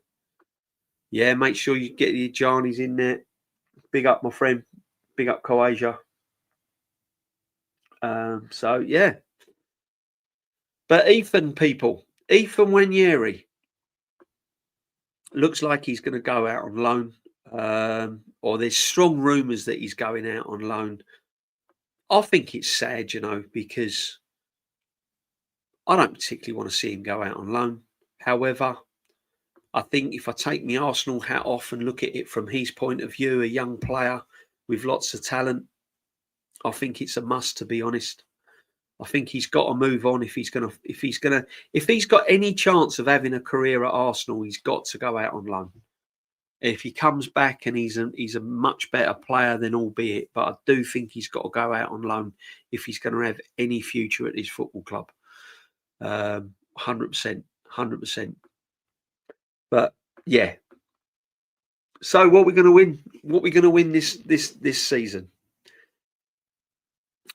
Yeah, make sure you get your Giannis in there. Big up, my friend. Big up, Croatia. So, yeah. But Ethan Nwaneri looks like he's going to go out on loan. Or there's strong rumours that he's going out on loan. I think it's sad, because I don't particularly want to see him go out on loan. However, I think if I take my Arsenal hat off and look at it from his point of view, a young player with lots of talent, I think it's a must, to be honest. I think he's got to move on if he's got any chance of having a career at Arsenal, he's got to go out on loan. If he comes back and he's a much better player, then albeit, but I do think he's got to go out on loan if he's going to have any future at this football club. 100%. But yeah. So what we're going to win? What we're going to win this season?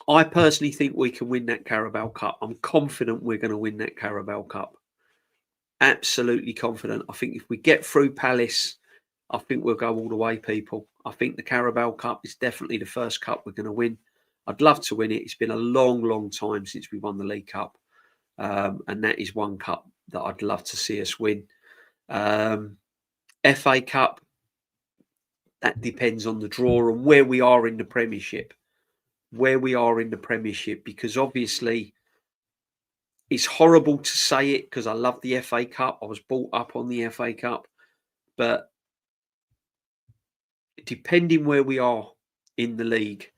I personally think we can win that Carabao Cup. I'm confident we're going to win that Carabao Cup. Absolutely confident. I think if we get through Palace, I think we'll go all the way, people. I think the Carabao Cup is definitely the first cup we're going to win. I'd love to win it. It's been a long, long time since we won the League Cup. And that is one cup that I'd love to see us win. FA Cup, that depends on the draw and where we are in the Premiership. Because obviously It's horrible to say it because I love the FA Cup. I was brought up on the FA Cup, but depending where we are in the league,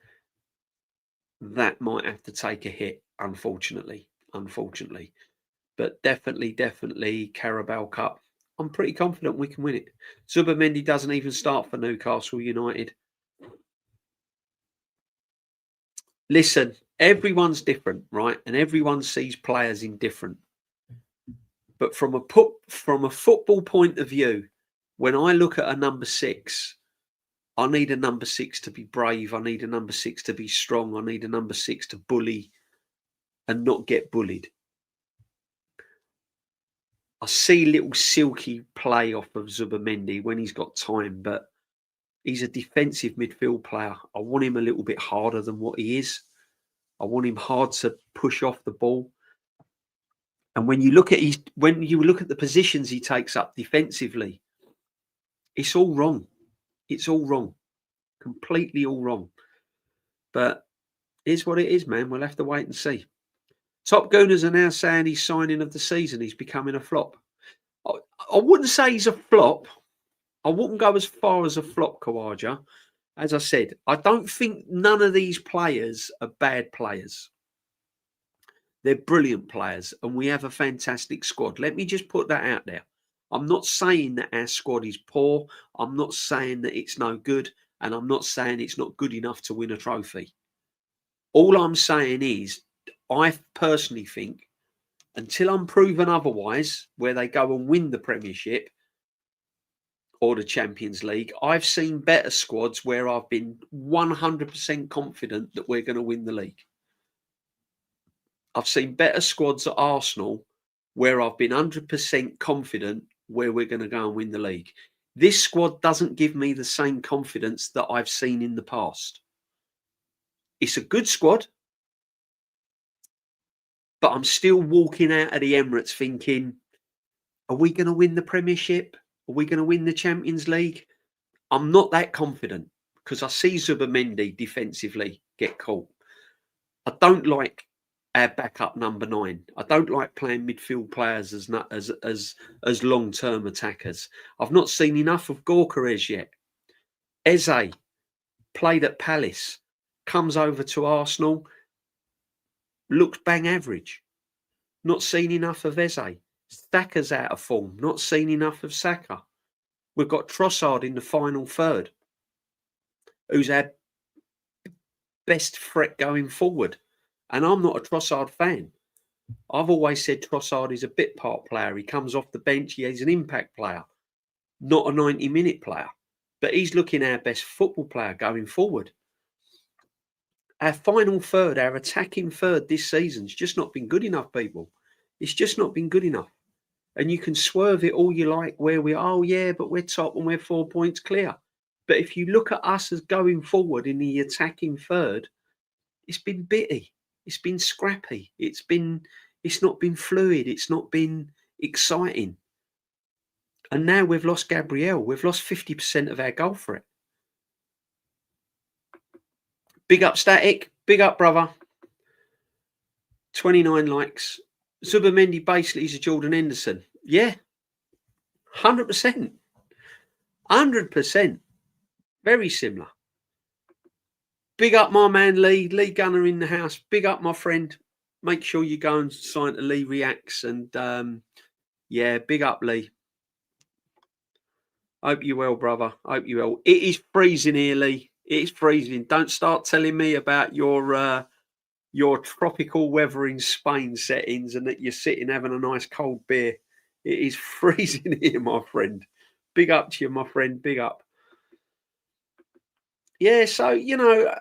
that might have to take a hit, unfortunately. Unfortunately. But definitely Carabao Cup. I'm pretty confident we can win it. Zubimendi doesn't even start for Newcastle United. Listen, everyone's different, right? And everyone sees players in different. But from a football point of view, when I look at a number 6, I need a number 6 to be brave. I need a number 6 to be strong. I need a number 6 to bully and not get bullied. I see little silky play off of Zubimendi when he's got time, but he's a defensive midfield player. I want him a little bit harder than what he is. I want him hard to push off the ball. And when you look at the positions he takes up defensively, it's all wrong. It's all wrong. Completely all wrong. But it's what it is, man. We'll have to wait and see. Top Gooners are now saying he's signing of the season. He's becoming a flop. I wouldn't say he's a flop. I wouldn't go as far as a flop, Kawaja. As I said, I don't think none of these players are bad players. They're brilliant players, and we have a fantastic squad. Let me just put that out there. I'm not saying that our squad is poor. I'm not saying that it's no good, and I'm not saying it's not good enough to win a trophy. All I'm saying is, I personally think, until I'm proven otherwise, where they go and win the Premiership or the Champions League, I've seen better squads where I've been 100% confident that we're going to win the league. I've seen better squads at Arsenal where I've been 100% confident where we're going to go and win the league. This squad doesn't give me the same confidence that I've seen in the past. It's a good squad, but I'm still walking out of the Emirates thinking, are we going to win the Premiership? Are we going to win the Champions League? I'm not that confident because I see Zubimendi defensively get caught. I don't like our backup number 9. I don't like playing midfield players as long-term attackers. I've not seen enough of Gorkarez yet. Eze played at Palace, comes over to Arsenal, looks bang average. Not seen enough of Eze. Saka's out of form. Not seen enough of Saka. We've got Trossard in the final third, who's our best threat going forward. And I'm not a Trossard fan. I've always said Trossard is a bit part player. He comes off the bench. He's an impact player, not a 90-minute player. But he's looking our best football player going forward. Our final third, our attacking third this season's just not been good enough, people. It's just not been good enough. And you can swerve it all you like where we are. Oh, yeah, but we're top and we're 4 points clear. But if you look at us as going forward in the attacking third, it's been bitty. It's been scrappy. It's not been fluid. It's not been exciting. And now we've lost Gabriel. We've lost 50% of our goal threat. Big up, Static. Big up, brother. 29 likes. Zubimendi basically is a Jordan Henderson. Yeah. 100%. 100%. Very similar. Big up my man Lee Gunner in the house. Big up my friend. Make sure you go and sign to Lee Reacts. And yeah, big up Lee. Hope you well, brother. Hope you well. It is freezing here, Lee. It is freezing. Don't start telling me about your tropical weather in Spain settings and that you're sitting having a nice cold beer. It is freezing here, my friend. Big up to you, my friend. Big up. Yeah, so, you know,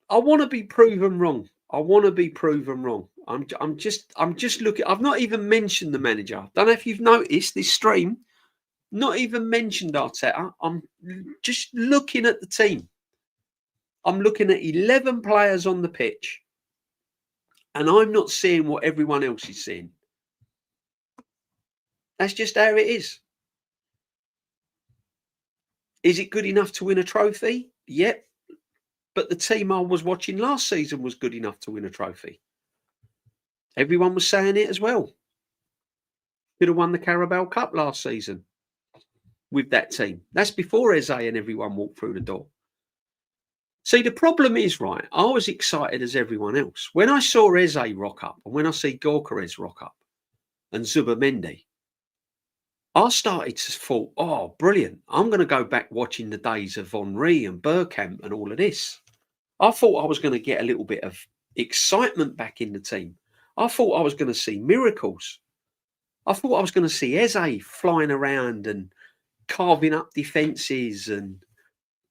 I want to be proven wrong. I want to be proven wrong. I'm just looking. I've not even mentioned the manager. Don't know if you've noticed this stream. Not even mentioned Arteta. I'm just looking at the team. I'm looking at 11 players on the pitch, and I'm not seeing what everyone else is seeing. That's just how it is. Is it good enough to win a trophy? Yep. But the team I was watching last season was good enough to win a trophy. Everyone was saying it as well. Could have won the Carabao Cup last season with that team. That's before Eze and everyone walked through the door. See, the problem is, right, I was excited as everyone else. When I saw Eze rock up and when I see Gyökeres rock up and Zubamendi, I started to thought, oh, brilliant. I'm going to go back watching the days of Henry and Bergkamp and all of this. I thought I was going to get a little bit of excitement back in the team. I thought I was going to see miracles. I thought I was going to see Eze flying around and carving up defences and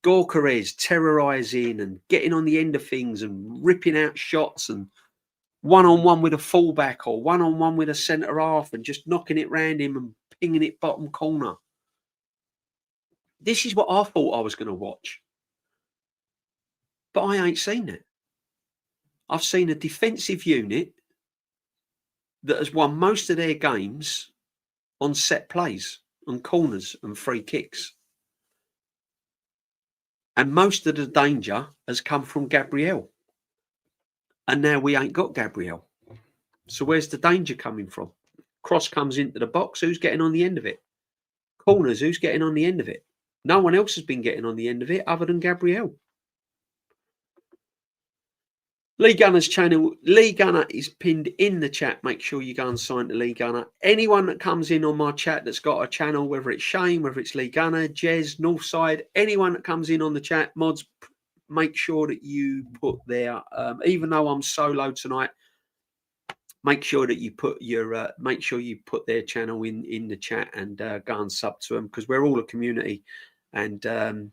Gyökeres terrorising and getting on the end of things and ripping out shots and one-on-one with a fullback or one-on-one with a centre-half and just knocking it round him and pinging it bottom corner. This is what I thought I was going to watch. But I ain't seen it. I've seen a defensive unit that has won most of their games on set plays, on corners and free kicks. And most of the danger has come from Gabriel. And now we ain't got Gabriel. So where's the danger coming from? Cross comes into the box. Who's getting on the end of it? Corners. Who's getting on the end of it? No one else has been getting on the end of it other than Gabriel. Lee Gunner's channel. Lee Gunner is pinned in the chat. Make sure you go and sign to Lee Gunner. Anyone that comes in on my chat that's got a channel, whether it's Shane, whether it's Lee Gunner, Jez, Northside, anyone that comes in on the chat, mods, make sure that you put their, even though I'm solo tonight, make sure that you put your, make sure you put their channel in the chat and go and sub to them, because we're all a community and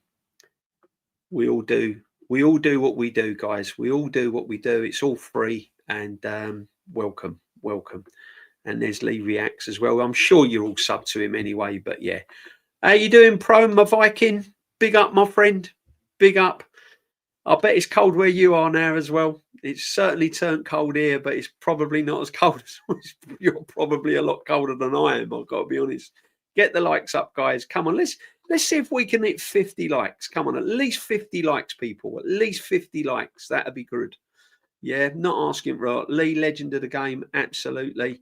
we all do what we do, guys. We all do what we do. It's all free and welcome. And there's Lee Reacts as well. I'm sure you're all sub to him anyway, but yeah. How you doing, Pro, my Viking? Big up, my friend. Big up. I bet it's cold where you are now as well. It's certainly turned cold here, but it's probably not as cold as you're probably a lot colder than I am. I've got to be honest. Get the likes up, guys. Come on, let's see if we can hit 50 likes. Come on, at least 50 likes, people. At least 50 likes. That'd be good. Yeah, not asking for Lee, legend of the game. Absolutely.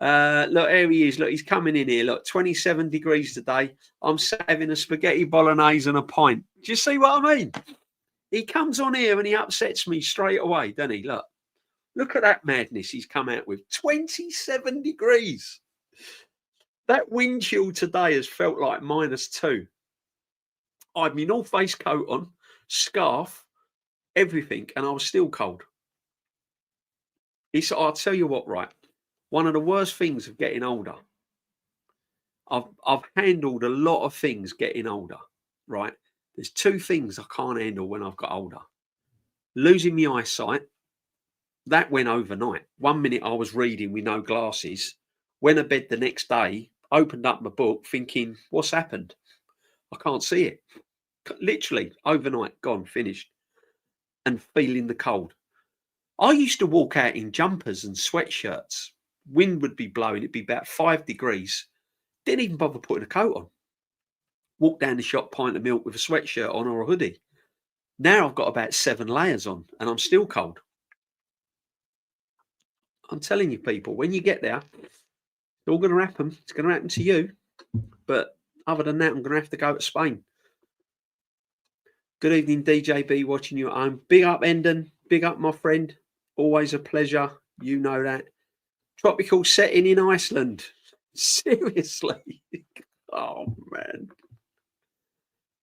Look, here he is. Look, he's coming in here. Look, 27 degrees today. I'm having a spaghetti bolognese and a pint. Do you see what I mean? He comes on here and he upsets me straight away, doesn't he? Look at that madness he's come out with. 27 degrees. That wind chill today has felt like -2. I had my North Face coat on, scarf, everything, and I was still cold. I'll tell you what, right? One of the worst things of getting older. I've handled a lot of things getting older, right? There's two things I can't handle when I've got older. Losing my eyesight. That went overnight. 1 minute I was reading with no glasses. Went to bed the next day, opened up my book thinking, what's happened? I can't see it. Literally overnight, gone, finished. And feeling the cold. I used to walk out in jumpers and sweatshirts. Wind would be blowing. It'd be about 5 degrees. Didn't even bother putting a coat on. Walk down the shop, pint of milk with a sweatshirt on or a hoodie. Now I've got about 7 layers on and I'm still cold. I'm telling you, people, when you get there, it's all going to happen. It's going to happen to you. But other than that, I'm going to have to go to Spain. Good evening, DJB, watching you at home. Big up, Endon. Big up, my friend. Always a pleasure. You know that. Tropical setting in Iceland. Seriously. Oh, man.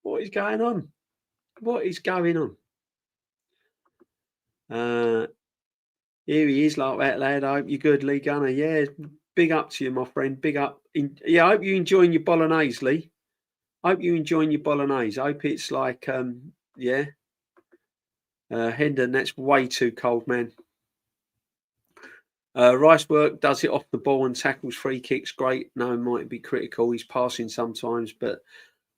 What is going on? What is going on? Here he is, like that lad. I hope you're good, Lee Gunner. Yeah, big up to you, my friend. Big up. Yeah, I hope you're enjoying your bolognese, Lee. I hope you're enjoying your bolognese. I hope it's like, yeah. Hendon, that's way too cold, man. Ricework does it off the ball and tackles free kicks. Great. No, might be critical. He's passing sometimes, but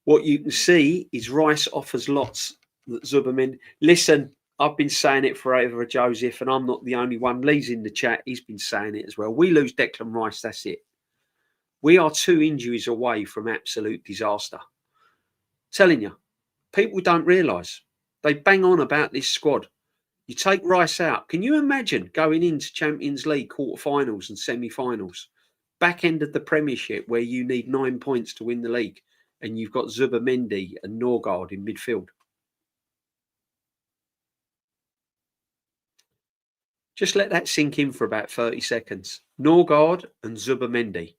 what you can see is Rice offers lots. Zubamendi. Listen, I've been saying it forever, Joseph, and I'm not the only one. Lee's in the chat. He's been saying it as well. We lose Declan Rice. That's it. We are 2 injuries away from absolute disaster. Telling you, people don't realise. They bang on about this squad. You take Rice out. Can you imagine going into Champions League quarterfinals and semi-finals, back end of the Premiership, where you need 9 points to win the league, and you've got Zubimendi and Norgard in midfield? Just let that sink in for about 30 seconds. Norgard and Zubimendi.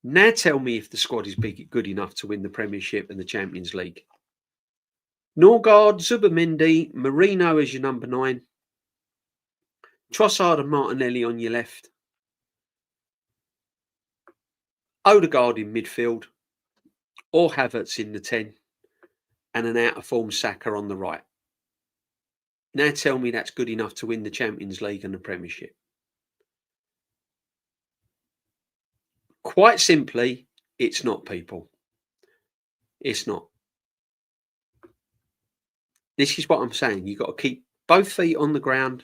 Now tell me if the squad is good enough to win the Premiership and the Champions League. Norgard, Zubimendi, Marino as your number 9, Trossard and Martinelli on your left, Odegaard in midfield, or Havertz in the 10, and an out-of-form Saka on the right. Now tell me that's good enough to win the Champions League and the Premiership. Quite simply, it's not, people. It's not. This is what I'm saying. You've got to keep both feet on the ground.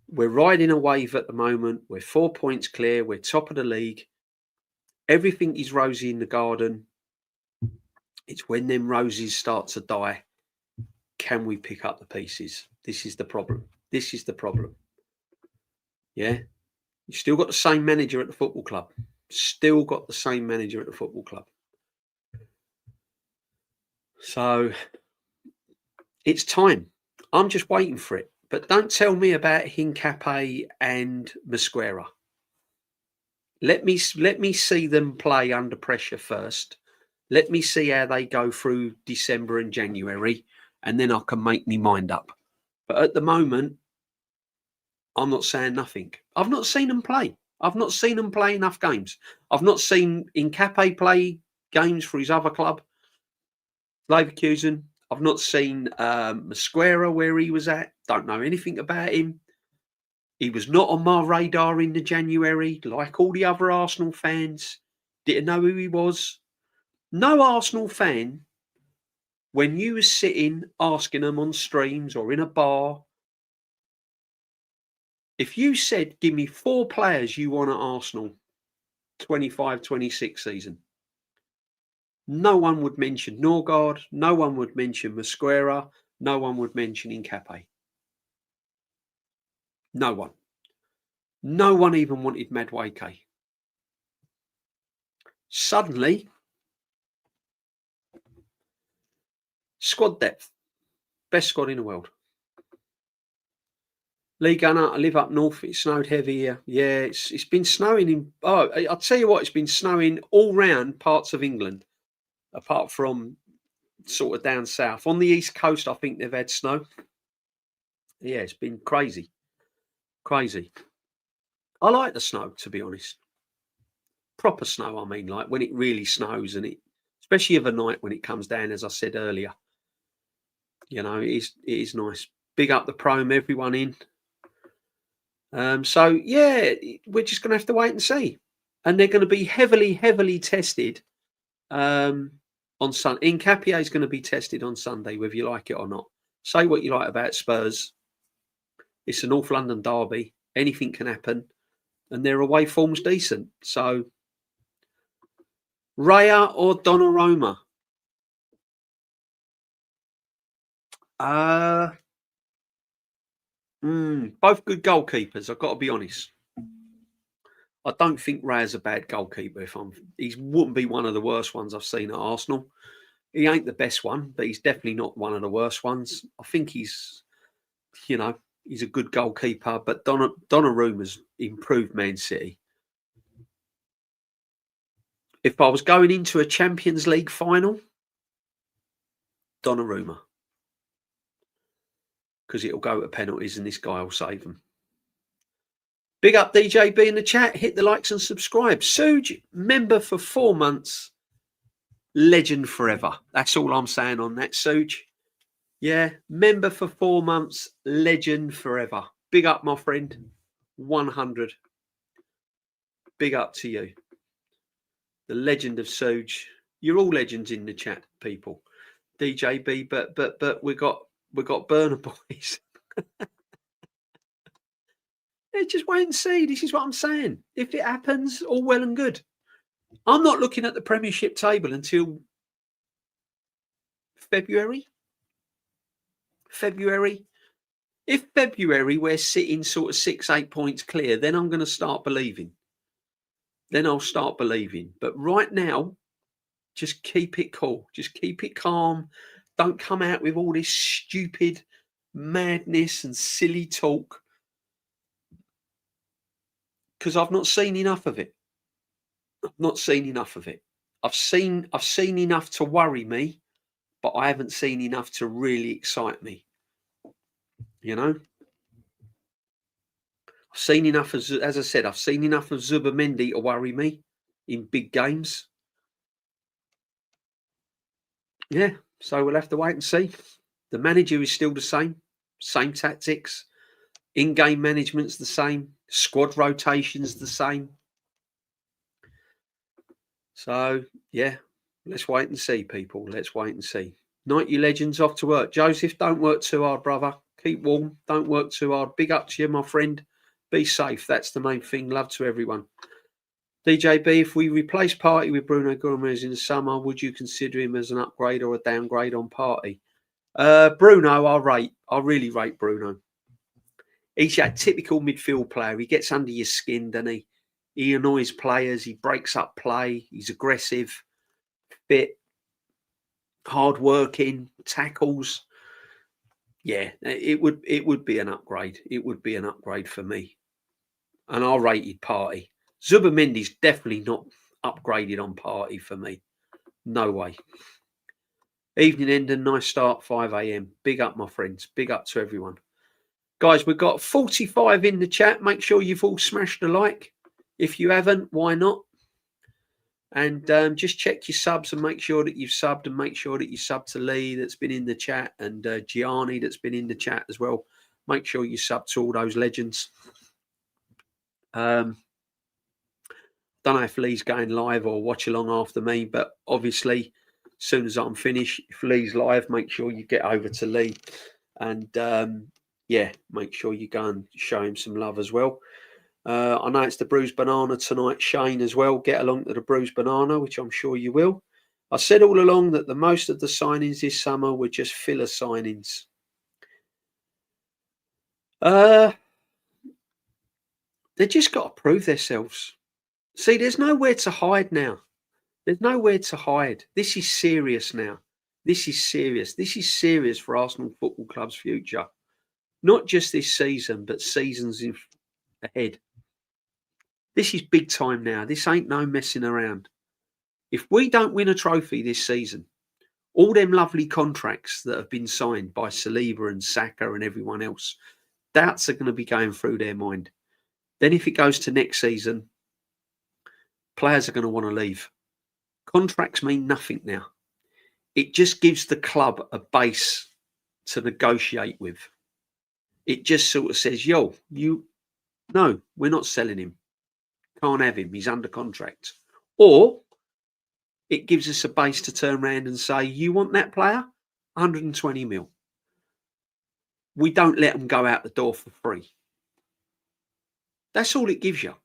We're riding a wave at the moment. We're 4 points clear. We're top of the league. Everything is rosy in the garden. It's when them roses start to die, can we pick up the pieces? This is the problem. This is the problem. Yeah. You still got the same manager at the football club. Still got the same manager at the football club. So it's time. I'm just waiting for it. But don't tell me about Hincapié and Mosquera. Let me see them play under pressure first. Let me see how they go through December and January, and then I can make my mind up. But at the moment, I'm not saying nothing. I've not seen them play. I've not seen them play enough games. I've not seen Hincapié play games for his other club, Leverkusen. I've not seen Mosquera where he was at. Don't know anything about him. He was not on my radar in the January, like all the other Arsenal fans. Didn't know who he was. No Arsenal fan, when you was sitting asking them on streams or in a bar, if you said, give me 4 players you want at Arsenal 25-26 season, no one would mention Norgard, no one would mention Mosquera, no one would mention Hincapié. No one. No one even wanted Madueke. Suddenly, squad depth. Best squad in the world. Lee Gunner, I live up north. It snowed heavy here. Yeah, it's been snowing in... Oh, I'll tell you what, it's been snowing all round parts of England, apart from sort of down south. On the east coast, I think they've had snow. Yeah, it's been crazy. Crazy. I like the snow, to be honest. Proper snow, I mean, like when it really snows, and it, especially of a night when it comes down, as I said earlier. You know, it is nice. Big up the Prom, everyone in. So yeah, we're just going to have to wait and see. And they're going to be heavily tested on Sunday. Hincapié is going to be tested on Sunday, whether you like it or not. Say what you like about Spurs. It's a North London derby. Anything can happen. And their away form's decent. So, Raya or Donnarumma? Both good goalkeepers, I've got to be honest. I don't think Raya's a bad goalkeeper. He wouldn't be one of the worst ones I've seen at Arsenal. He ain't the best one, but he's definitely not one of the worst ones. I think he's a good goalkeeper, but Donnarumma's improved Man City. If I was going into a Champions League final, Donnarumma. Because it'll go to penalties and this guy will save them. Big up DJB in the chat. Hit the likes and subscribe. Suj, member for 4 months. Legend forever. That's all I'm saying on that, Suj. Yeah, member for 4 months. Legend forever. Big up, my friend. 100. Big up to you. The legend of Suj. You're all legends in the chat, people. DJB, but we got Burner Boys. Yeah, just wait and see. This is what I'm saying. If it happens, all well and good. I'm not looking at the Premiership table until February. If February we're sitting sort of 6, 8 points clear, then I'm going to start believing. Then I'll start believing. But right now, just keep it cool. Just keep it calm. Don't come out with all this stupid madness and silly talk, because I've not seen enough of it. I've not seen enough of it. I've seen enough to worry me, but I haven't seen enough to really excite me. You know, I've seen enough, as I said, I've seen enough of Zubimendi to worry me in big games. Yeah, so we'll have to wait and see. The manager is still the same tactics. In-game management's the same. Squad rotation's the same. So, yeah, let's wait and see, people. Let's wait and see. Night, you legends, off to work. Joseph, don't work too hard, brother. Keep warm. Don't work too hard. Big up to you, my friend. Be safe. That's the main thing. Love to everyone. DJB, if we replace Partey with Bruno Gomes in the summer, would you consider him as an upgrade or a downgrade on Partey? Bruno, I really rate Bruno. He's that typical midfield player. He gets under your skin, doesn't he? He annoys players. He breaks up play. He's aggressive, fit, hard-working, tackles. Yeah, it would be an upgrade. It would be an upgrade for me. And I rated Partey. Zubimendi's definitely not upgraded on Partey for me. No way. Evening end and nice start, 5 a.m. Big up, my friends. Big up to everyone. Guys, we've got 45 in the chat. Make sure you've all smashed a like. If you haven't, why not? And just check your subs and make sure that you've subbed, and make sure that you sub to Lee that's been in the chat, and Gianni that's been in the chat as well. Make sure you sub to all those legends. Don't know if Lee's going live or watch along after me, but obviously, as soon as I'm finished, if Lee's live, make sure you get over to Lee, and yeah, make sure you go and show him some love as well. I know it's the Bruised Banana tonight, Shane, as well. Get along to the Bruised Banana, which I'm sure you will. I said all along that the most of the signings this summer were just filler signings. They just got to prove themselves. See, there's nowhere to hide now. There's nowhere to hide. This is serious now. This is serious. This is serious for Arsenal Football Club's future. Not just this season, but seasons ahead. This is big time now. This ain't no messing around. If we don't win a trophy this season, all them lovely contracts that have been signed by Saliba and Saka and everyone else, doubts are going to be going through their mind. Then if it goes to next season, players are going to want to leave. Contracts mean nothing now. It just gives the club a base to negotiate with. It just sort of says, yo, no, we're not selling him. Can't have him. He's under contract. Or it gives us a base to turn around and say, you want that player? 120 mil. We don't let them go out the door for free. That's all it gives you.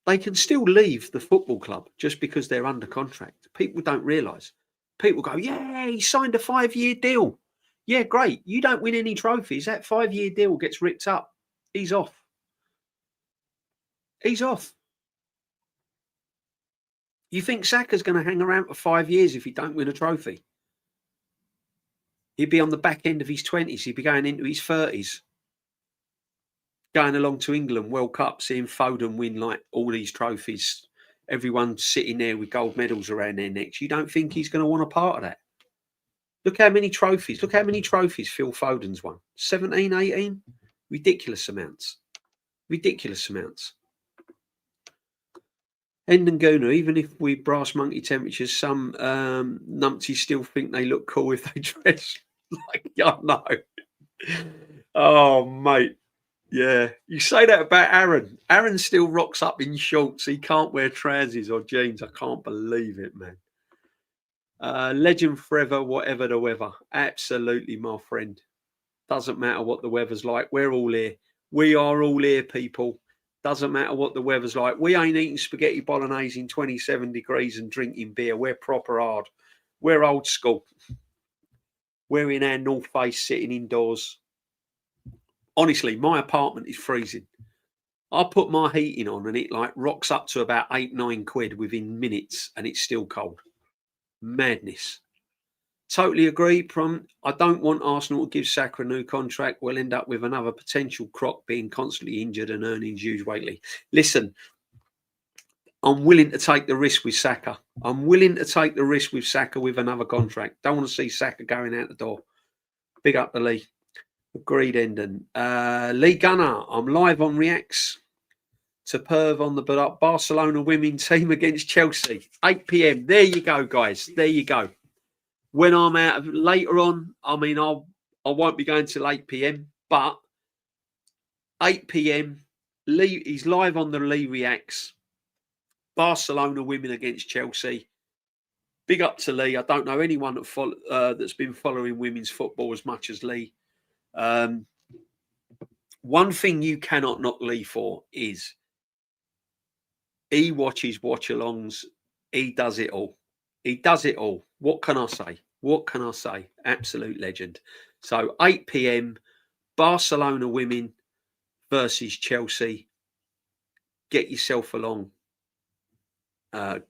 They can still leave the football club just because they're under contract. People don't realise. People go, yeah, he signed a 5-year deal. Yeah, great. You don't win any trophies. That 5-year deal gets ripped up. He's off. He's off. You think Saka's going to hang around for 5 years if he don't win a trophy? He'd be on the back end of his 20s. He'd be going into his 30s. Going along to England World Cup, seeing Foden win like all these trophies. Everyone sitting there with gold medals around their necks. You don't think he's going to want a part of that? Look how many trophies. Look how many trophies Phil Foden's won. 17, 18? Ridiculous amounts. Ridiculous amounts. End and Guna, even if we brass monkey temperatures, some numpties still think they look cool if they dress like, I know. Oh, mate. Yeah. You say that about Aaron. Aaron still rocks up in shorts. He can't wear trousers or jeans. I can't believe it, man. Legend forever, whatever the weather. Absolutely, my friend. Doesn't matter what the weather's like. We're all here. We are all here, people. Doesn't matter what the weather's like. We ain't eating spaghetti bolognese in 27 degrees and drinking beer. We're proper hard. We're old school. We're in our North Face sitting indoors. Honestly, my apartment is freezing. I put my heating on and it like rocks up to about 8-9 quid within minutes and it's still cold. Madness. Totally agree. I don't want Arsenal to give Saka a new contract. We'll end up with another potential croc being constantly injured and earning huge weekly. Listen, I'm willing to take the risk with Saka. I'm willing to take the risk with Saka with another contract. Don't want to see Saka going out the door. Big up to Lee. Agreed, Endon. Lee Gunner, I'm live on Reacts to Perv on the Barcelona women team against Chelsea. 8 p.m. There you go, guys. There you go. When I'm out of later on, I mean, I won't be going till 8 p.m. But 8 p.m. Lee, he's live on the Lee Reacts. Barcelona women against Chelsea. Big up to Lee. I don't know anyone that's been following women's football as much as Lee. One thing you cannot knock Lee for is he watches watch-alongs. He does it all. He does it all. What can I say? What can I say? Absolute legend. So 8 p.m. Barcelona women versus Chelsea. Get yourself along.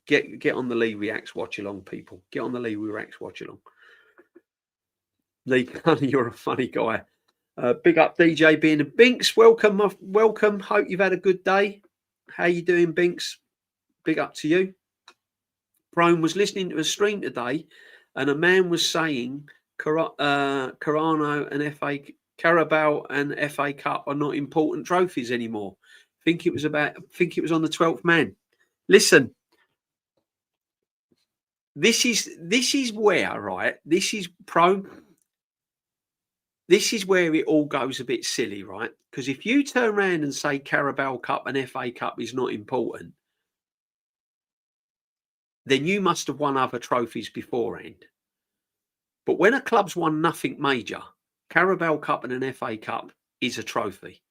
Get on the Lee Reacts watch along, people. Get on the Lee Reacts watch along. Lee, you're a funny guy. Big up DJ being a Binks. Welcome, welcome. Hope you've had a good day. How you doing, Binks? Big up to you. Brian was listening to a stream today, and a man was saying Carano and Carabao and FA Cup are not important trophies anymore. I think it was on the 12th man. Listen. This is where, right? This is where it all goes a bit silly, right? Because if you turn around and say Carabao Cup and FA Cup is not important, then you must have won other trophies beforehand. But when a club's won nothing major, Carabao Cup and an FA Cup is a trophy.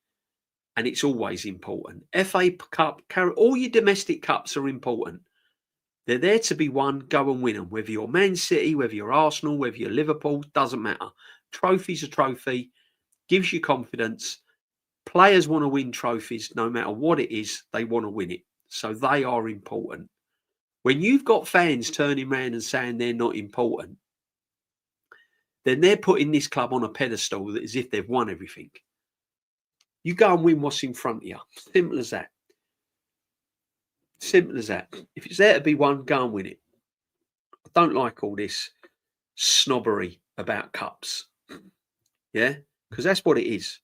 And it's always important. FA Cup, all your domestic cups are important. They're there to be won, go and win them. Whether you're Man City, whether you're Arsenal, whether you're Liverpool, doesn't matter. Trophy's a trophy, gives you confidence. Players want to win trophies, no matter what it is, they want to win it. So they are important. When you've got fans turning around and saying they're not important, then they're putting this club on a pedestal as if they've won everything. You go and win what's in front of you. Simple as that. Simple as that. If it's there to be won, go and win it. I don't like all this snobbery about cups. Yeah, because that's what it is.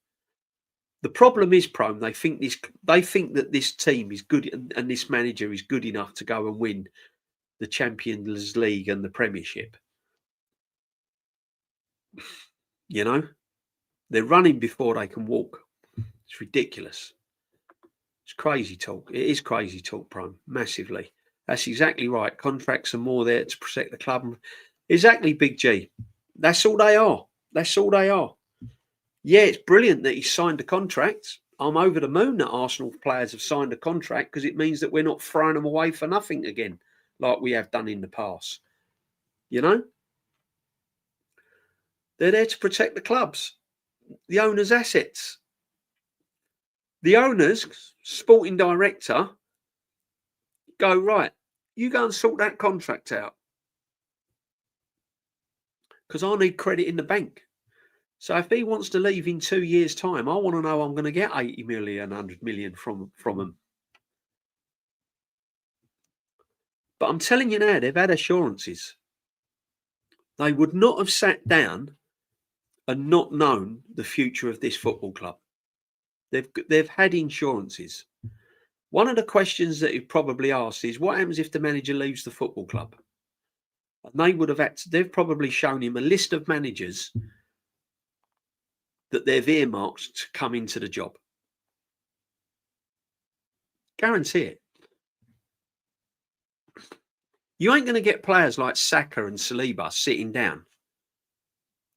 The problem is, Prone, they think that this team is good and this manager is good enough to go and win the Champions League and the Premiership. You know, they're running before they can walk. It's ridiculous. It's crazy talk. It is crazy talk, Prime, massively. That's exactly right. Contracts are more there to protect the club. Exactly, Big G. That's all they are. That's all they are. Yeah, it's brilliant that he signed a contract. I'm over the moon that Arsenal players have signed a contract because it means that we're not throwing them away for nothing again, like we have done in the past. You know? They're there to protect the clubs, the owners' assets. The owners, sporting director, go, right, you go and sort that contract out. Because I need credit in the bank. So if he wants to leave in 2 years' time, I want to know I'm going to get 80 million, 100 million from him. But I'm telling you now, they've had assurances. They would not have sat down and not known the future of this football club. They've had insurances. One of the questions that he probably asked is, what happens if the manager leaves the football club? And they would have they've probably shown him a list of managers that they've earmarked to come into the job. Guarantee it. You ain't going to get players like Saka and Saliba sitting down,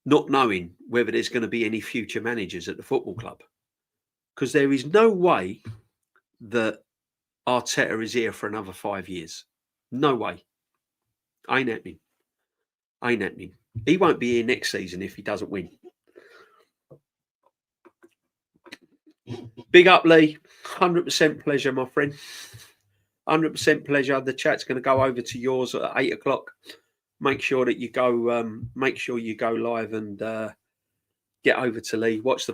not knowing whether there's going to be any future managers at the football club. Because there is no way that Arteta is here for another 5 years. No way. Ain't happening. Ain't happening. He won't be here next season if he doesn't win. Big up, Lee. 100% pleasure, my friend. 100% pleasure. The chat's going to go over to yours at 8 o'clock. Make sure that you go. Make sure you go live and get over to Lee. Watch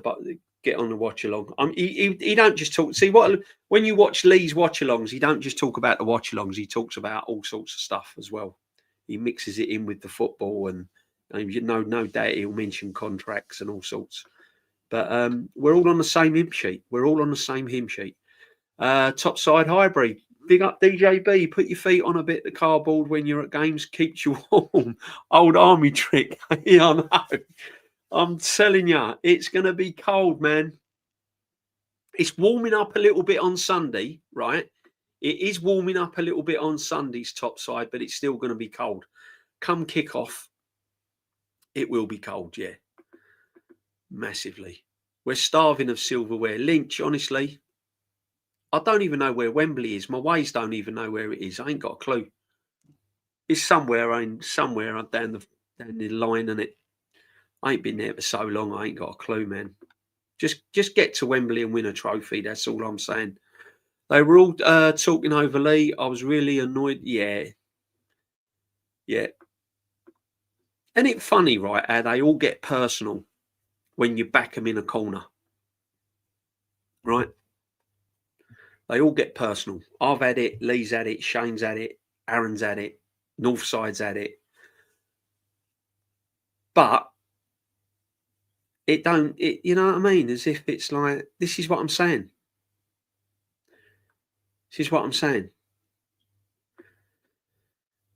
get on the watch along. He don't just talk. See what when you watch Lee's watch alongs, he don't just talk about the watch alongs. He talks about all sorts of stuff as well. He mixes it in with the football, and no doubt he'll mention contracts and all sorts. But we're all on the same hymn sheet. We're all on the same hymn sheet. Topside Highbury. Big up DJB. Put your feet on a bit of cardboard when you're at games. Keeps you warm. Old army trick. Yeah, I know. I'm telling you, it's going to be cold, man. It's warming up a little bit on Sunday, right? It is warming up a little bit on Sunday's topside, but it's still going to be cold. Come kick off, it will be cold, yeah. Massively. We're starving of silverware. Lynch, honestly, I don't even know where Wembley is. My ways don't even know where it is. I ain't got a clue. It's somewhere down the line, and I ain't been there for so long. I ain't got a clue, man. Just get to Wembley and win a trophy. That's all I'm saying. They were all talking over Lee. I was really annoyed. Yeah. And it's funny, right, how they all get personal when you back them in a corner, right? They all get personal. I've had it. Lee's had it. Shane's had it. Aaron's had it. Northside's had it. But you know what I mean? As if it's like, this is what I'm saying. This is what I'm saying.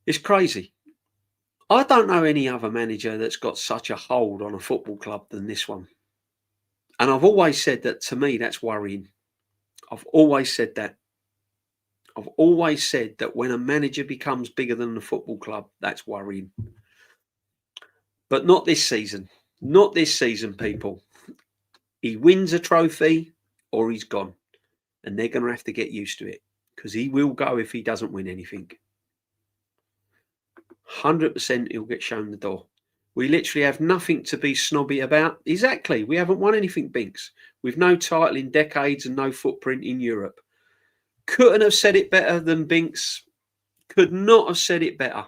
It's crazy. I don't know any other manager that's got such a hold on a football club than this one. And I've always said that, to me, that's worrying. I've always said that. I've always said that when a manager becomes bigger than the football club, that's worrying. But not this season. Not this season, people. He wins a trophy or he's gone. And they're going to have to get used to it, because he will go if he doesn't win anything. 100% he'll get shown the door. We literally have nothing to be snobby about. Exactly. We haven't won anything, Binks. We've no title in decades and no footprint in Europe. Couldn't have said it better than Binks. Could not have said it better.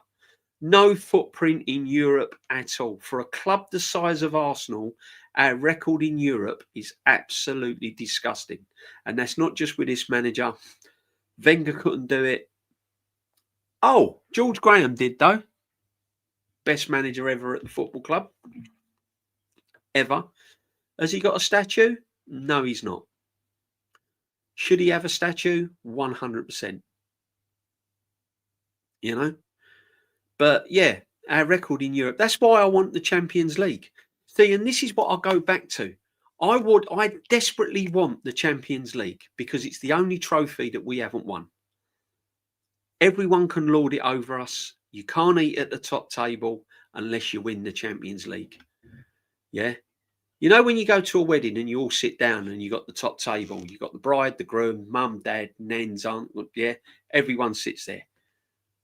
No footprint in Europe at all. For a club the size of Arsenal, our record in Europe is absolutely disgusting. And that's not just with this manager. Wenger couldn't do it. Oh, George Graham did, though. Best manager ever at the football club. Ever. Has he got a statue? No, he's not. Should he have a statue? 100%. You know? But yeah, our record in Europe. That's why I want the Champions League. See, and this is what I'll go back to. I desperately want the Champions League because it's the only trophy that we haven't won. Everyone can lord it over us. You can't eat at the top table unless you win the Champions League. Yeah. You know, when you go to a wedding and you all sit down and you got the top table, you got the bride, the groom, mum, dad, nans, aunt, yeah, everyone sits there.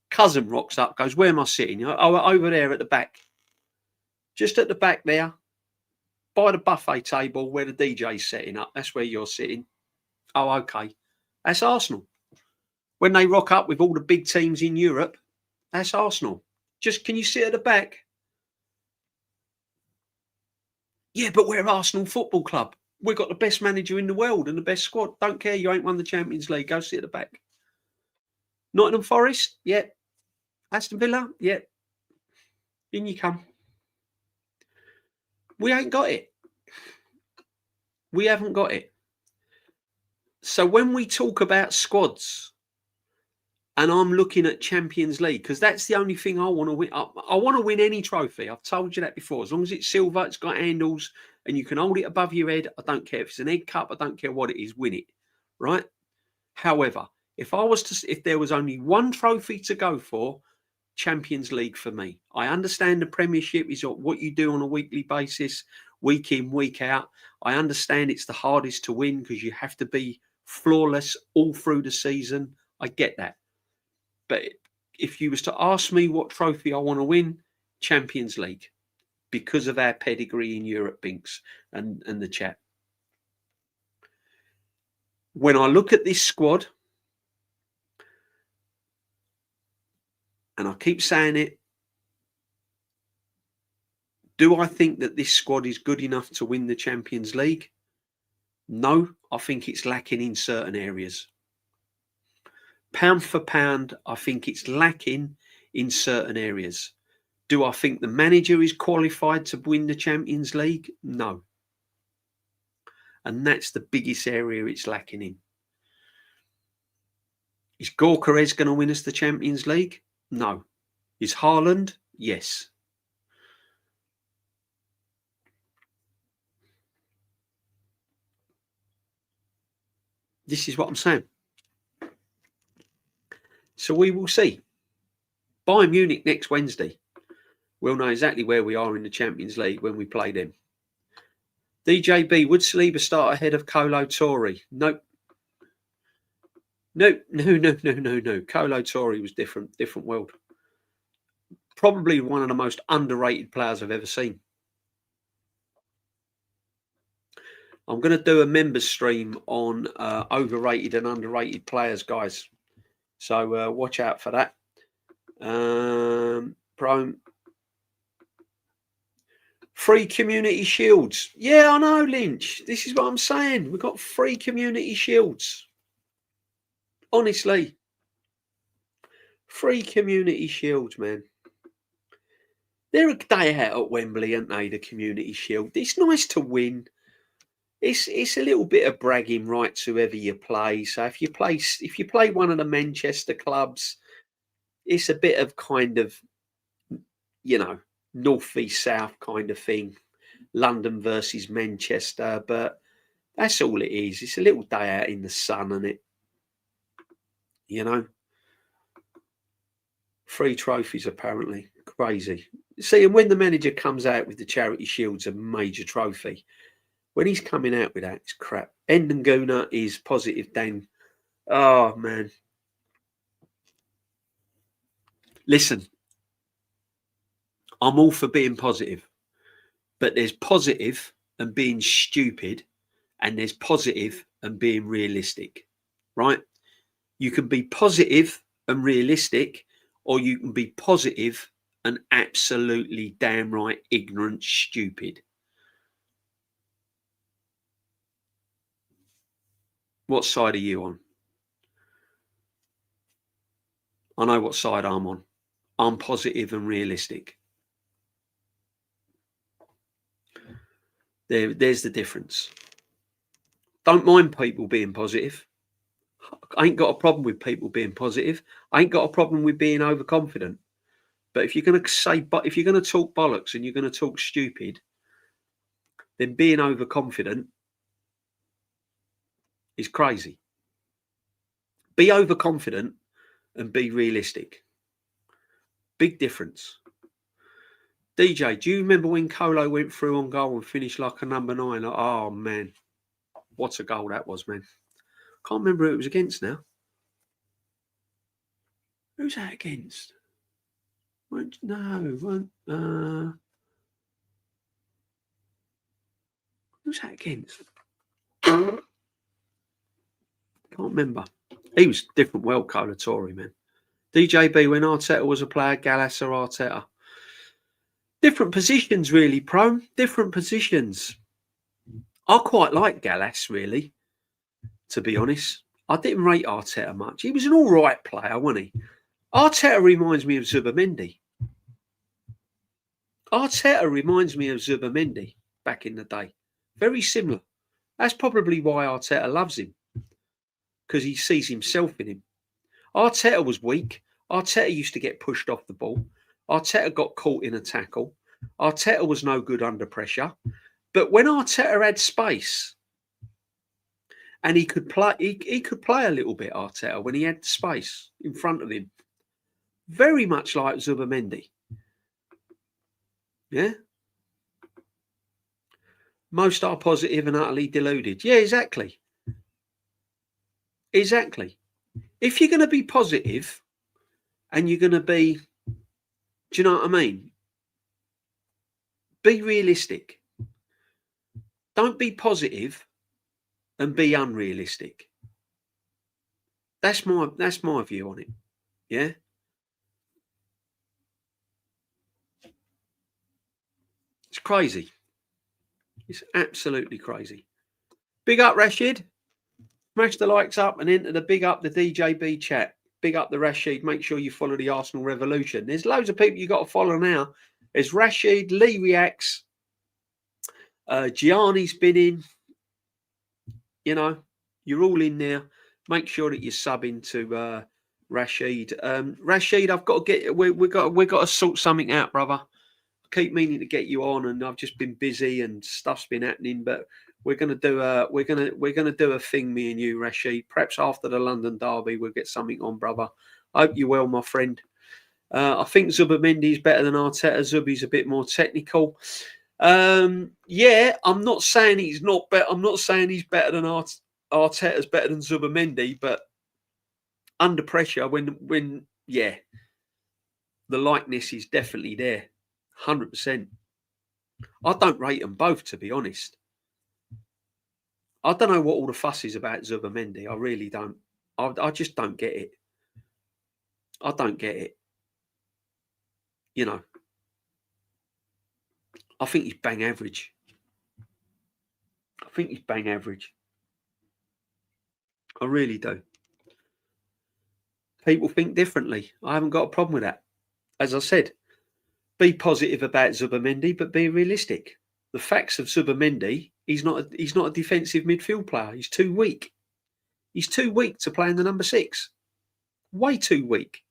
Cousin rocks up, goes, where am I sitting? Oh, over there at the back. Just at the back there, by the buffet table where the DJ's setting up. That's where you're sitting. Oh, okay. That's Arsenal. When they rock up with all the big teams in Europe, that's Arsenal. Just, can you sit at the back? Yeah, but we're Arsenal Football Club. We've got the best manager in the world and the best squad. Don't care you ain't won the Champions League. Go sit at the back. Nottingham Forest? Yeah. Aston Villa? Yeah. In you come. We ain't got it. We haven't got it. So when we talk about squads, and I'm looking at Champions League, because that's the only thing I want to win. I want to win any trophy. I've told you that before. As long as it's silver, it's got handles, and you can hold it above your head. I don't care if it's an egg cup. I don't care what it is. Win it, right? However, if there was only one trophy to go for, Champions League for me. I understand the Premiership is what you do on a weekly basis, week in, week out. I understand it's the hardest to win because you have to be flawless all through the season. I get that. But if you was to ask me what trophy I want to win, Champions League, because of our pedigree in Europe, Binks and the chat. When I look at this squad, and I keep saying it, do I think that this squad is good enough to win the Champions League? No, I think it's lacking in certain areas. Pound for pound, I think it's lacking in certain areas. Do I think the manager is qualified to win the Champions League? No. And that's the biggest area it's lacking in. Is Gyökeres going to win us the Champions League? No. Is Haaland? Yes. This is what I'm saying. So we will see. Bayern Munich next Wednesday. We'll know exactly where we are in the Champions League when we play them. DJB, would Saliba start ahead of Kolo Toure? Nope. No. Kolo Toure was different world. Probably one of the most underrated players I've ever seen. I'm going to do a members stream on overrated and underrated players, guys. So watch out for that. Free community shields. Yeah, I know, Lynch. This is what I'm saying. We've got free community shields. Honestly. Free community shields, man. They're a day out at Wembley, aren't they, the community shield? It's nice to win. It's a little bit of bragging rights whoever you play. So if you play one of the Manchester clubs, it's a bit of kind of, you know, north v south kind of thing. London versus Manchester, but that's all it is. It's a little day out in the sun, isn't it? You know, free trophies apparently. Crazy. See, and when the manager comes out with the charity shields, a major trophy. When he's coming out with that, it's crap. Endenguna is positive, Dan. Oh, man. Listen, I'm all for being positive, but there's positive and being stupid, and there's positive and being realistic, right? You can be positive and realistic, or you can be positive and absolutely damn right ignorant, stupid. What side are you on? I know what side I'm on. I'm positive and realistic. There's the difference. Don't mind people being positive. I ain't got a problem with people being positive. I ain't got a problem with being overconfident. But if you're going to talk bollocks and you're going to talk stupid, then being overconfident is crazy. Be overconfident and be realistic. Big difference. DJ, do you remember when Kolo went through on goal and finished like a number 9? Oh, man. What a goal that was, man. Can't remember who it was against now. Who's that against? No. Who's that against? Can't remember. He was different world, Kolo Toure, man. DJB, when Arteta was a player, Gallas or Arteta? Different positions, really, Pro. Different positions. I quite like Gallas, really, to be honest. I didn't rate Arteta much. He was an all right player, wasn't he? Arteta reminds me of Zubamendi. Back in the day. Very similar. That's probably why Arteta loves him, because he sees himself in him. Arteta was weak. Arteta used to get pushed off the ball. Arteta got caught in a tackle. Arteta was no good under pressure. But when Arteta had space and he could play, he could play a little bit, Arteta, when he had space in front of him. Very much like Zubamendi. Yeah? Most are positive and utterly deluded. Yeah, exactly. Exactly. If you're going to be positive and you're going to be, do you know what I mean? Be realistic. Don't be positive and be unrealistic. That's my view on it. Yeah. It's crazy. It's absolutely crazy. Big up, Rashid. Smash the likes up and enter the big up the DJB chat. Big up the Rashid. Make sure you follow the Arsenal Revolution. There's loads of people you got to follow now. There's Rashid, Lee Reacts, Gianni's been in. You know, you're all in there. Make sure that you sub into Rashid. Rashid, I've got to get. We've got to sort something out, brother. Keep meaning to get you on, and I've just been busy and stuff's been happening. But we're gonna do a thing, me and you, Rashid. Perhaps after the London derby, we'll get something on, brother. I hope you're well, my friend. I think Zubimendi is better than Arteta. Zubi's a bit more technical. Yeah, I'm not saying he's not better. I'm not saying he's better than Arteta's better than Zubimendi, but under pressure, when the likeness is definitely there, 100%. I don't rate them both, to be honest. I don't know what all the fuss is about Zubimendi. I really don't. I just don't get it. I don't get it. You know, I think he's bang average. I really do. People think differently. I haven't got a problem with that. As I said, be positive about Zubimendi, but be realistic. The facts of Zubimendi, he's not a defensive midfield player. He's too weak. He's too weak to play in the number 6. Way too weak.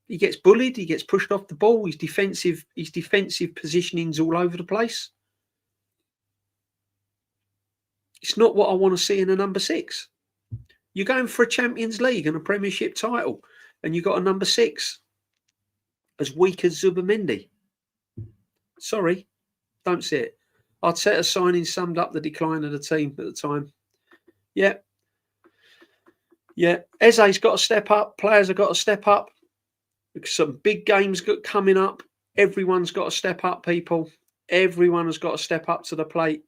He gets bullied. He gets pushed off the ball. His defensive positioning's all over the place. It's not what I want to see in a number 6. You're going for a Champions League and a Premiership title, and you've got a number 6 as weak as Zubimendi. Sorry, don't see it. Arteta signing summed up the decline of the team at the time. Yeah. Eze's got to step up. Players have got to step up. Some big games coming up. Everyone's got to step up, people. Everyone has got to step up to the plate.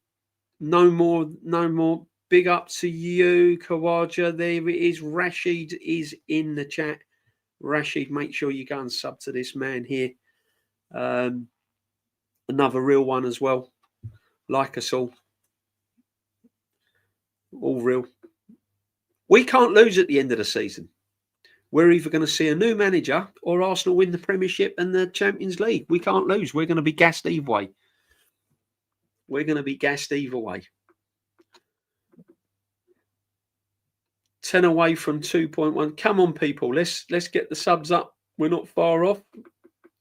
No more. Big up to you, Kawaja. There it is. Rashid is in the chat. Rashid, make sure you go and sub to this man here. Another real one as well. Like us all. All real. We can't lose at the end of the season. We're either going to see a new manager or Arsenal win the Premiership and the Champions League. We can't lose. We're going to be gassed either way. 10 away from 2.1. Come on, people. Let's get the subs up. We're not far off.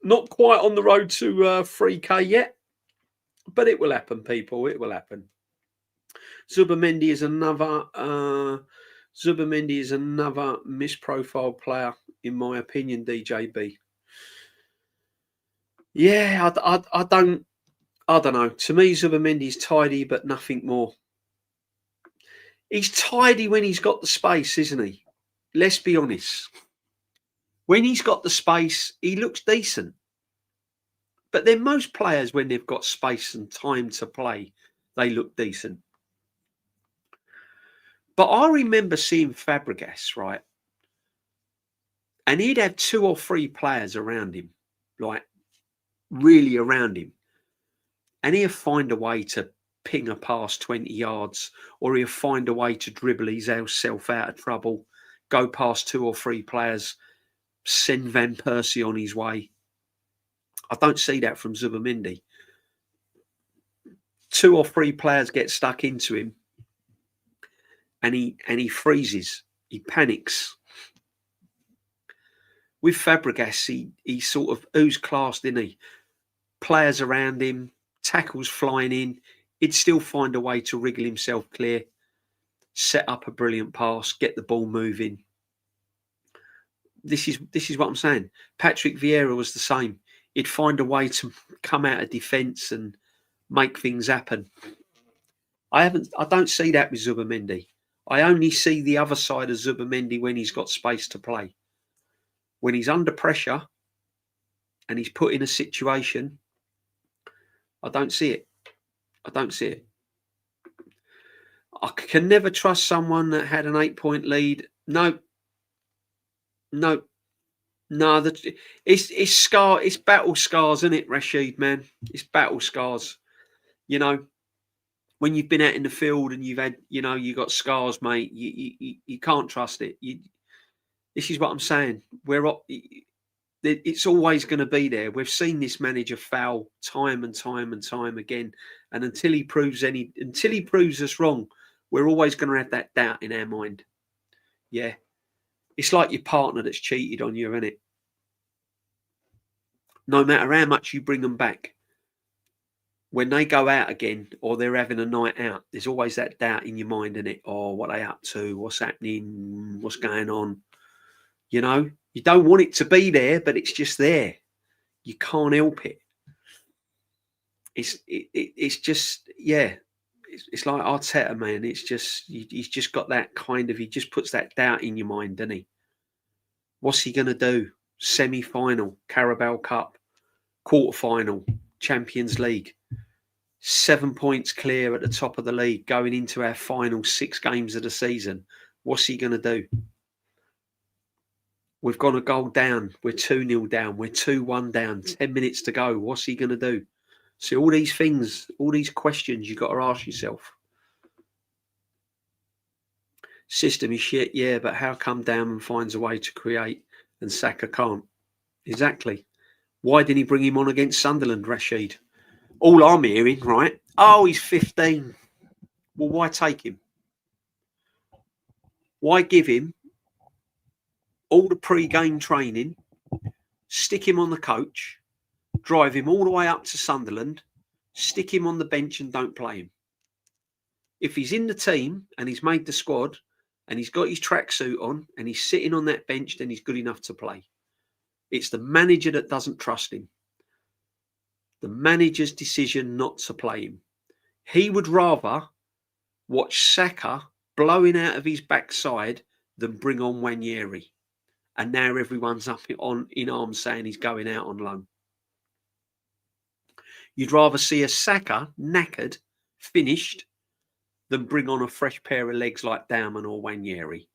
Not quite on the road to 3K yet. But it will happen, people. It will happen. Zubimendi is another misprofiled player, in my opinion, DJB. Yeah, I don't know. To me, Zubimendi's tidy, but nothing more. He's tidy when he's got the space, isn't he? Let's be honest. When he's got the space, he looks decent. But then most players, when they've got space and time to play, they look decent. But I remember seeing Fabregas, right? And he'd have 2 or 3 players around him, like really around him. And he'd find a way to ping a pass 20 yards, or he'll find a way to dribble himself out of trouble, go past 2 or 3 players, send Van Persie on his way. I don't see that from Zubimendi. 2 or 3 players get stuck into him, and he freezes. He panics. With Fabregas, he sort of ooze class, didn't he? Players around him, tackles flying in. He'd still find a way to wriggle himself clear, set up a brilliant pass, get the ball moving. This is what I'm saying. Patrick Vieira was the same. He'd find a way to come out of defence and make things happen. I don't see that with Zubimendi. I only see the other side of Zubimendi when he's got space to play. When he's under pressure and he's put in a situation, I don't see it. I can never trust someone that had an 8-point lead, No, no, no. It's battle scars, isn't it, Rashid? Man, it's battle scars. You know, when you've been out in the field and you've had, you got scars, mate. You can't trust it. This is what I'm saying. It's always going to be there. We've seen this manager foul time and time and time again, and until he proves us wrong, we're always going to have that doubt in our mind. Yeah, it's like your partner that's cheated on you, isn't it? No matter how much you bring them back, when they go out again or they're having a night out, there's always that doubt in your mind, isn't it? Oh, what are they up to? What's happening? What's going on? You don't want it to be there, but it's just there. You can't help it. It's just, yeah. It's like Arteta, man. It's just, he's just got that kind of, he just puts that doubt in your mind, doesn't he? What's he going to do? Semi-final, Carabao Cup, quarter-final, Champions League. 7 points clear at the top of the league going into our final 6 games of the season. What's he going to do? We've gone a goal down. We're 2-0 down. We're 2-1 down. 10 minutes to go. What's he going to do? See, all these things, all these questions you've got to ask yourself. System is shit, yeah, but how come Downman finds a way to create and Saka can't? Exactly. Why didn't he bring him on against Sunderland, Rashid? All I'm hearing, right? Oh, he's 15. Well, why take him? Why give him all the pre-game training, stick him on the coach, drive him all the way up to Sunderland, stick him on the bench and don't play him? If he's in the team and he's made the squad and he's got his tracksuit on and he's sitting on that bench, then he's good enough to play. It's the manager that doesn't trust him. The manager's decision not to play him. He would rather watch Saka blowing out of his backside than bring on Wanyeri. And now everyone's up in arms saying he's going out on loan. You'd rather see a Saka knackered, finished, than bring on a fresh pair of legs like Downman or Wanyeri.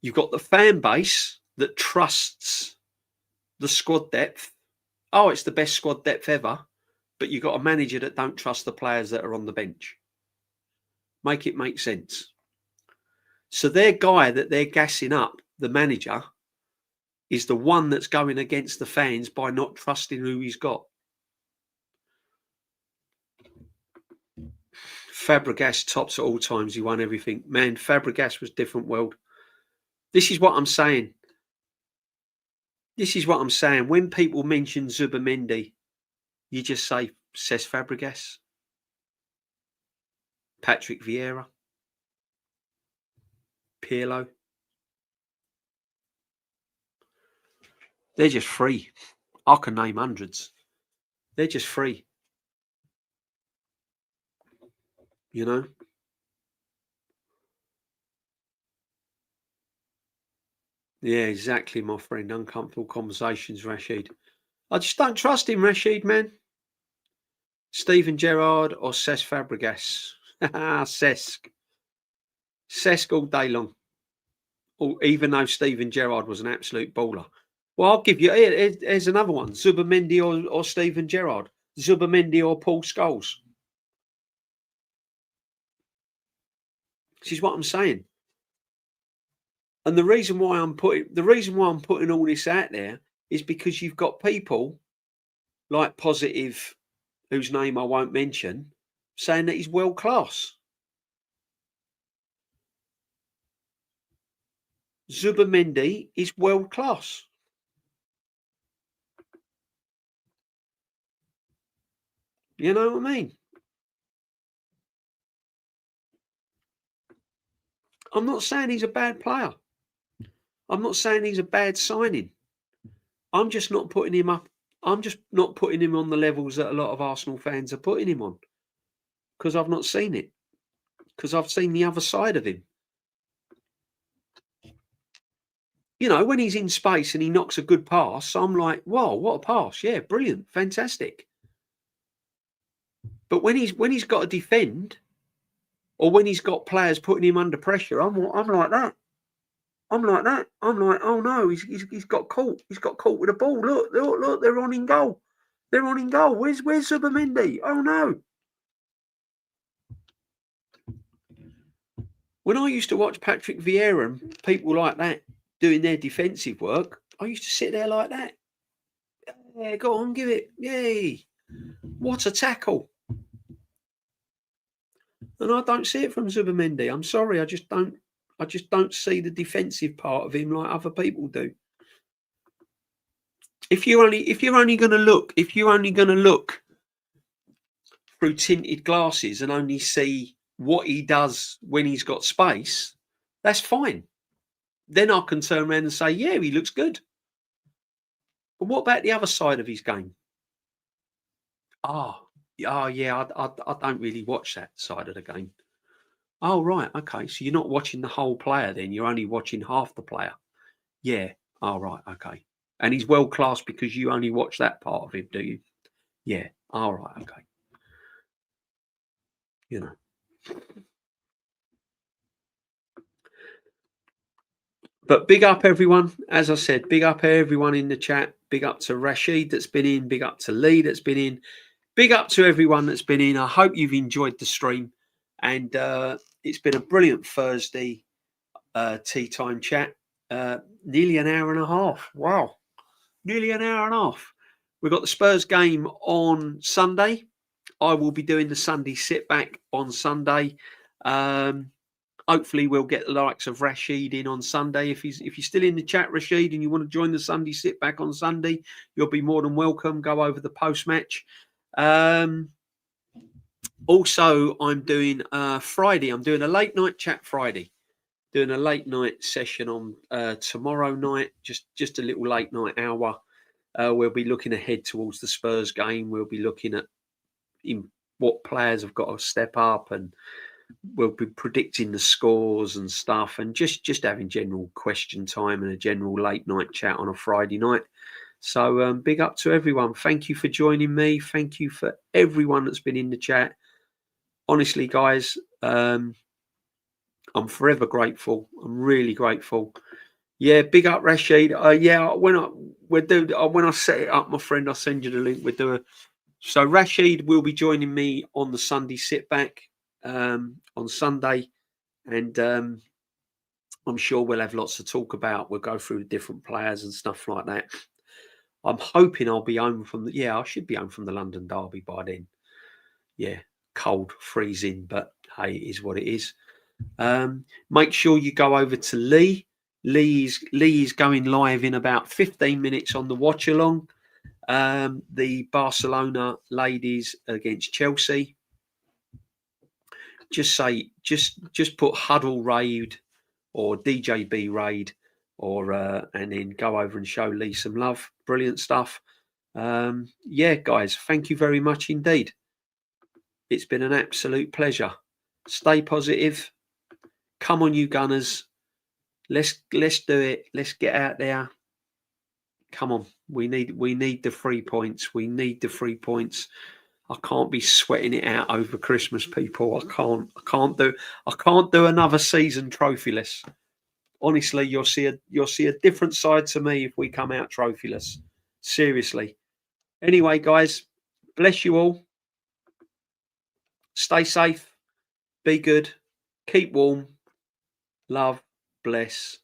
You've got the fan base that trusts the squad depth. Oh, it's the best squad depth ever. But you've got a manager that don't trust the players that are on the bench. Make it make sense. So their guy that they're gassing up, the manager, is the one that's going against the fans by not trusting who he's got. Fabregas tops at all times. He won everything. Man, Fabregas was different world. This is what I'm saying. When people mention Zubimendi, you just say, says Fabregas, Patrick Vieira, Pirlo. They're just free. I can name hundreds. They're just free. You know? Yeah, exactly, my friend. Uncomfortable conversations, Rashid. I just don't trust him, Rashid, man. Steven Gerrard or Cesc Fabregas? Cesc. Cesc all day long. Even though Steven Gerrard was an absolute baller. Well, I'll give you, here's another one. Zubimendi or Steven Gerrard. Zubimendi or Paul Scholes. This is what I'm saying. And the reason why I'm putting all this out there is because you've got people like Positive, whose name I won't mention, saying that he's world class. Zubimendi is world class. You know what I mean? I'm not saying he's a bad player. I'm not saying he's a bad signing. I'm just not putting him up. I'm just not putting him on the levels that a lot of Arsenal fans are putting him on. Because I've not seen it. Because I've seen the other side of him. You know, when he's in space and he knocks a good pass, I'm like, whoa, what a pass. Yeah, brilliant. Fantastic. But when he's got to defend, or when he's got players putting him under pressure, I'm like that. I'm like that. I'm like, oh no, he's got caught. He's got caught with a ball. Look, they're on in goal. They're on in goal. Where's Subamendi? Oh no. When I used to watch Patrick Vieira and people like that doing their defensive work, I used to sit there like that. Yeah, go on, give it. Yay. What a tackle. And I don't see it from Subamendi. I'm sorry, I just don't see the defensive part of him like other people do. If you're only going to look through tinted glasses and only see what he does when he's got space, that's fine. Then I can turn around and say, yeah, he looks good. But what about the other side of his game? Oh yeah, I don't really watch that side of the game. Oh, right, okay. So you're not watching the whole player then, you're only watching half the player. Yeah. Oh, right, okay. And he's world class because you only watch that part of him, do you? Yeah. All right, okay. You know. But big up everyone. As I said, big up everyone in the chat. Big up to Rashid that's been in. Big up to Lee that's been in. Big up to everyone that's been in. I hope you've enjoyed the stream. And it's been a brilliant Thursday tea time chat. Nearly an hour and a half. Wow. Nearly an hour and a half. We've got the Spurs game on Sunday. I will be doing the Sunday sit back on Sunday. Hopefully we'll get the likes of Rashid in on Sunday. If you're still in the chat, Rashid, and you want to join the Sunday sit back on Sunday, you'll be more than welcome. Go over the post match. Also, I'm doing Friday. I'm doing a late night chat Friday. Doing a late night session on tomorrow night. Just a little late night hour. We'll be looking ahead towards the Spurs game. We'll be looking at what players have got to step up, and we'll be predicting the scores and stuff, and just having general question time and a general late night chat on a Friday night. So big up to everyone. Thank you for joining me. Thank you for everyone that's been in the chat. Honestly, guys, I'm forever grateful. I'm really grateful. Yeah, big up Rashid. Yeah, when I set it up, my friend, I'll send you the link. We'll do a. So Rashid will be joining me on the Sunday sit back on Sunday, and I'm sure we'll have lots to talk about. We'll go through the different players and stuff like that. I'm hoping I'll be home from I should be home from the London derby by then. Yeah, cold, freezing, but hey, it is what it is. Make sure you go over to Lee. Lee is going live in about 15 minutes on the watch along. The Barcelona ladies against Chelsea. Just put Huddle Raid or DJB Raid, or and then go over and show Lee some love. Brilliant stuff. Yeah, guys, thank you very much indeed. It's been an absolute pleasure. Stay positive. Come on, you Gunners. Let's do it. Let's get out there. Come on. We need the 3 points. We need the 3 points. I can't be sweating it out over Christmas, people. I can't do another season trophyless. Honestly, you'll see a different side to me if we come out trophyless. Seriously. Anyway, guys, bless you all. Stay safe. Be good. Keep warm. Love. Bless.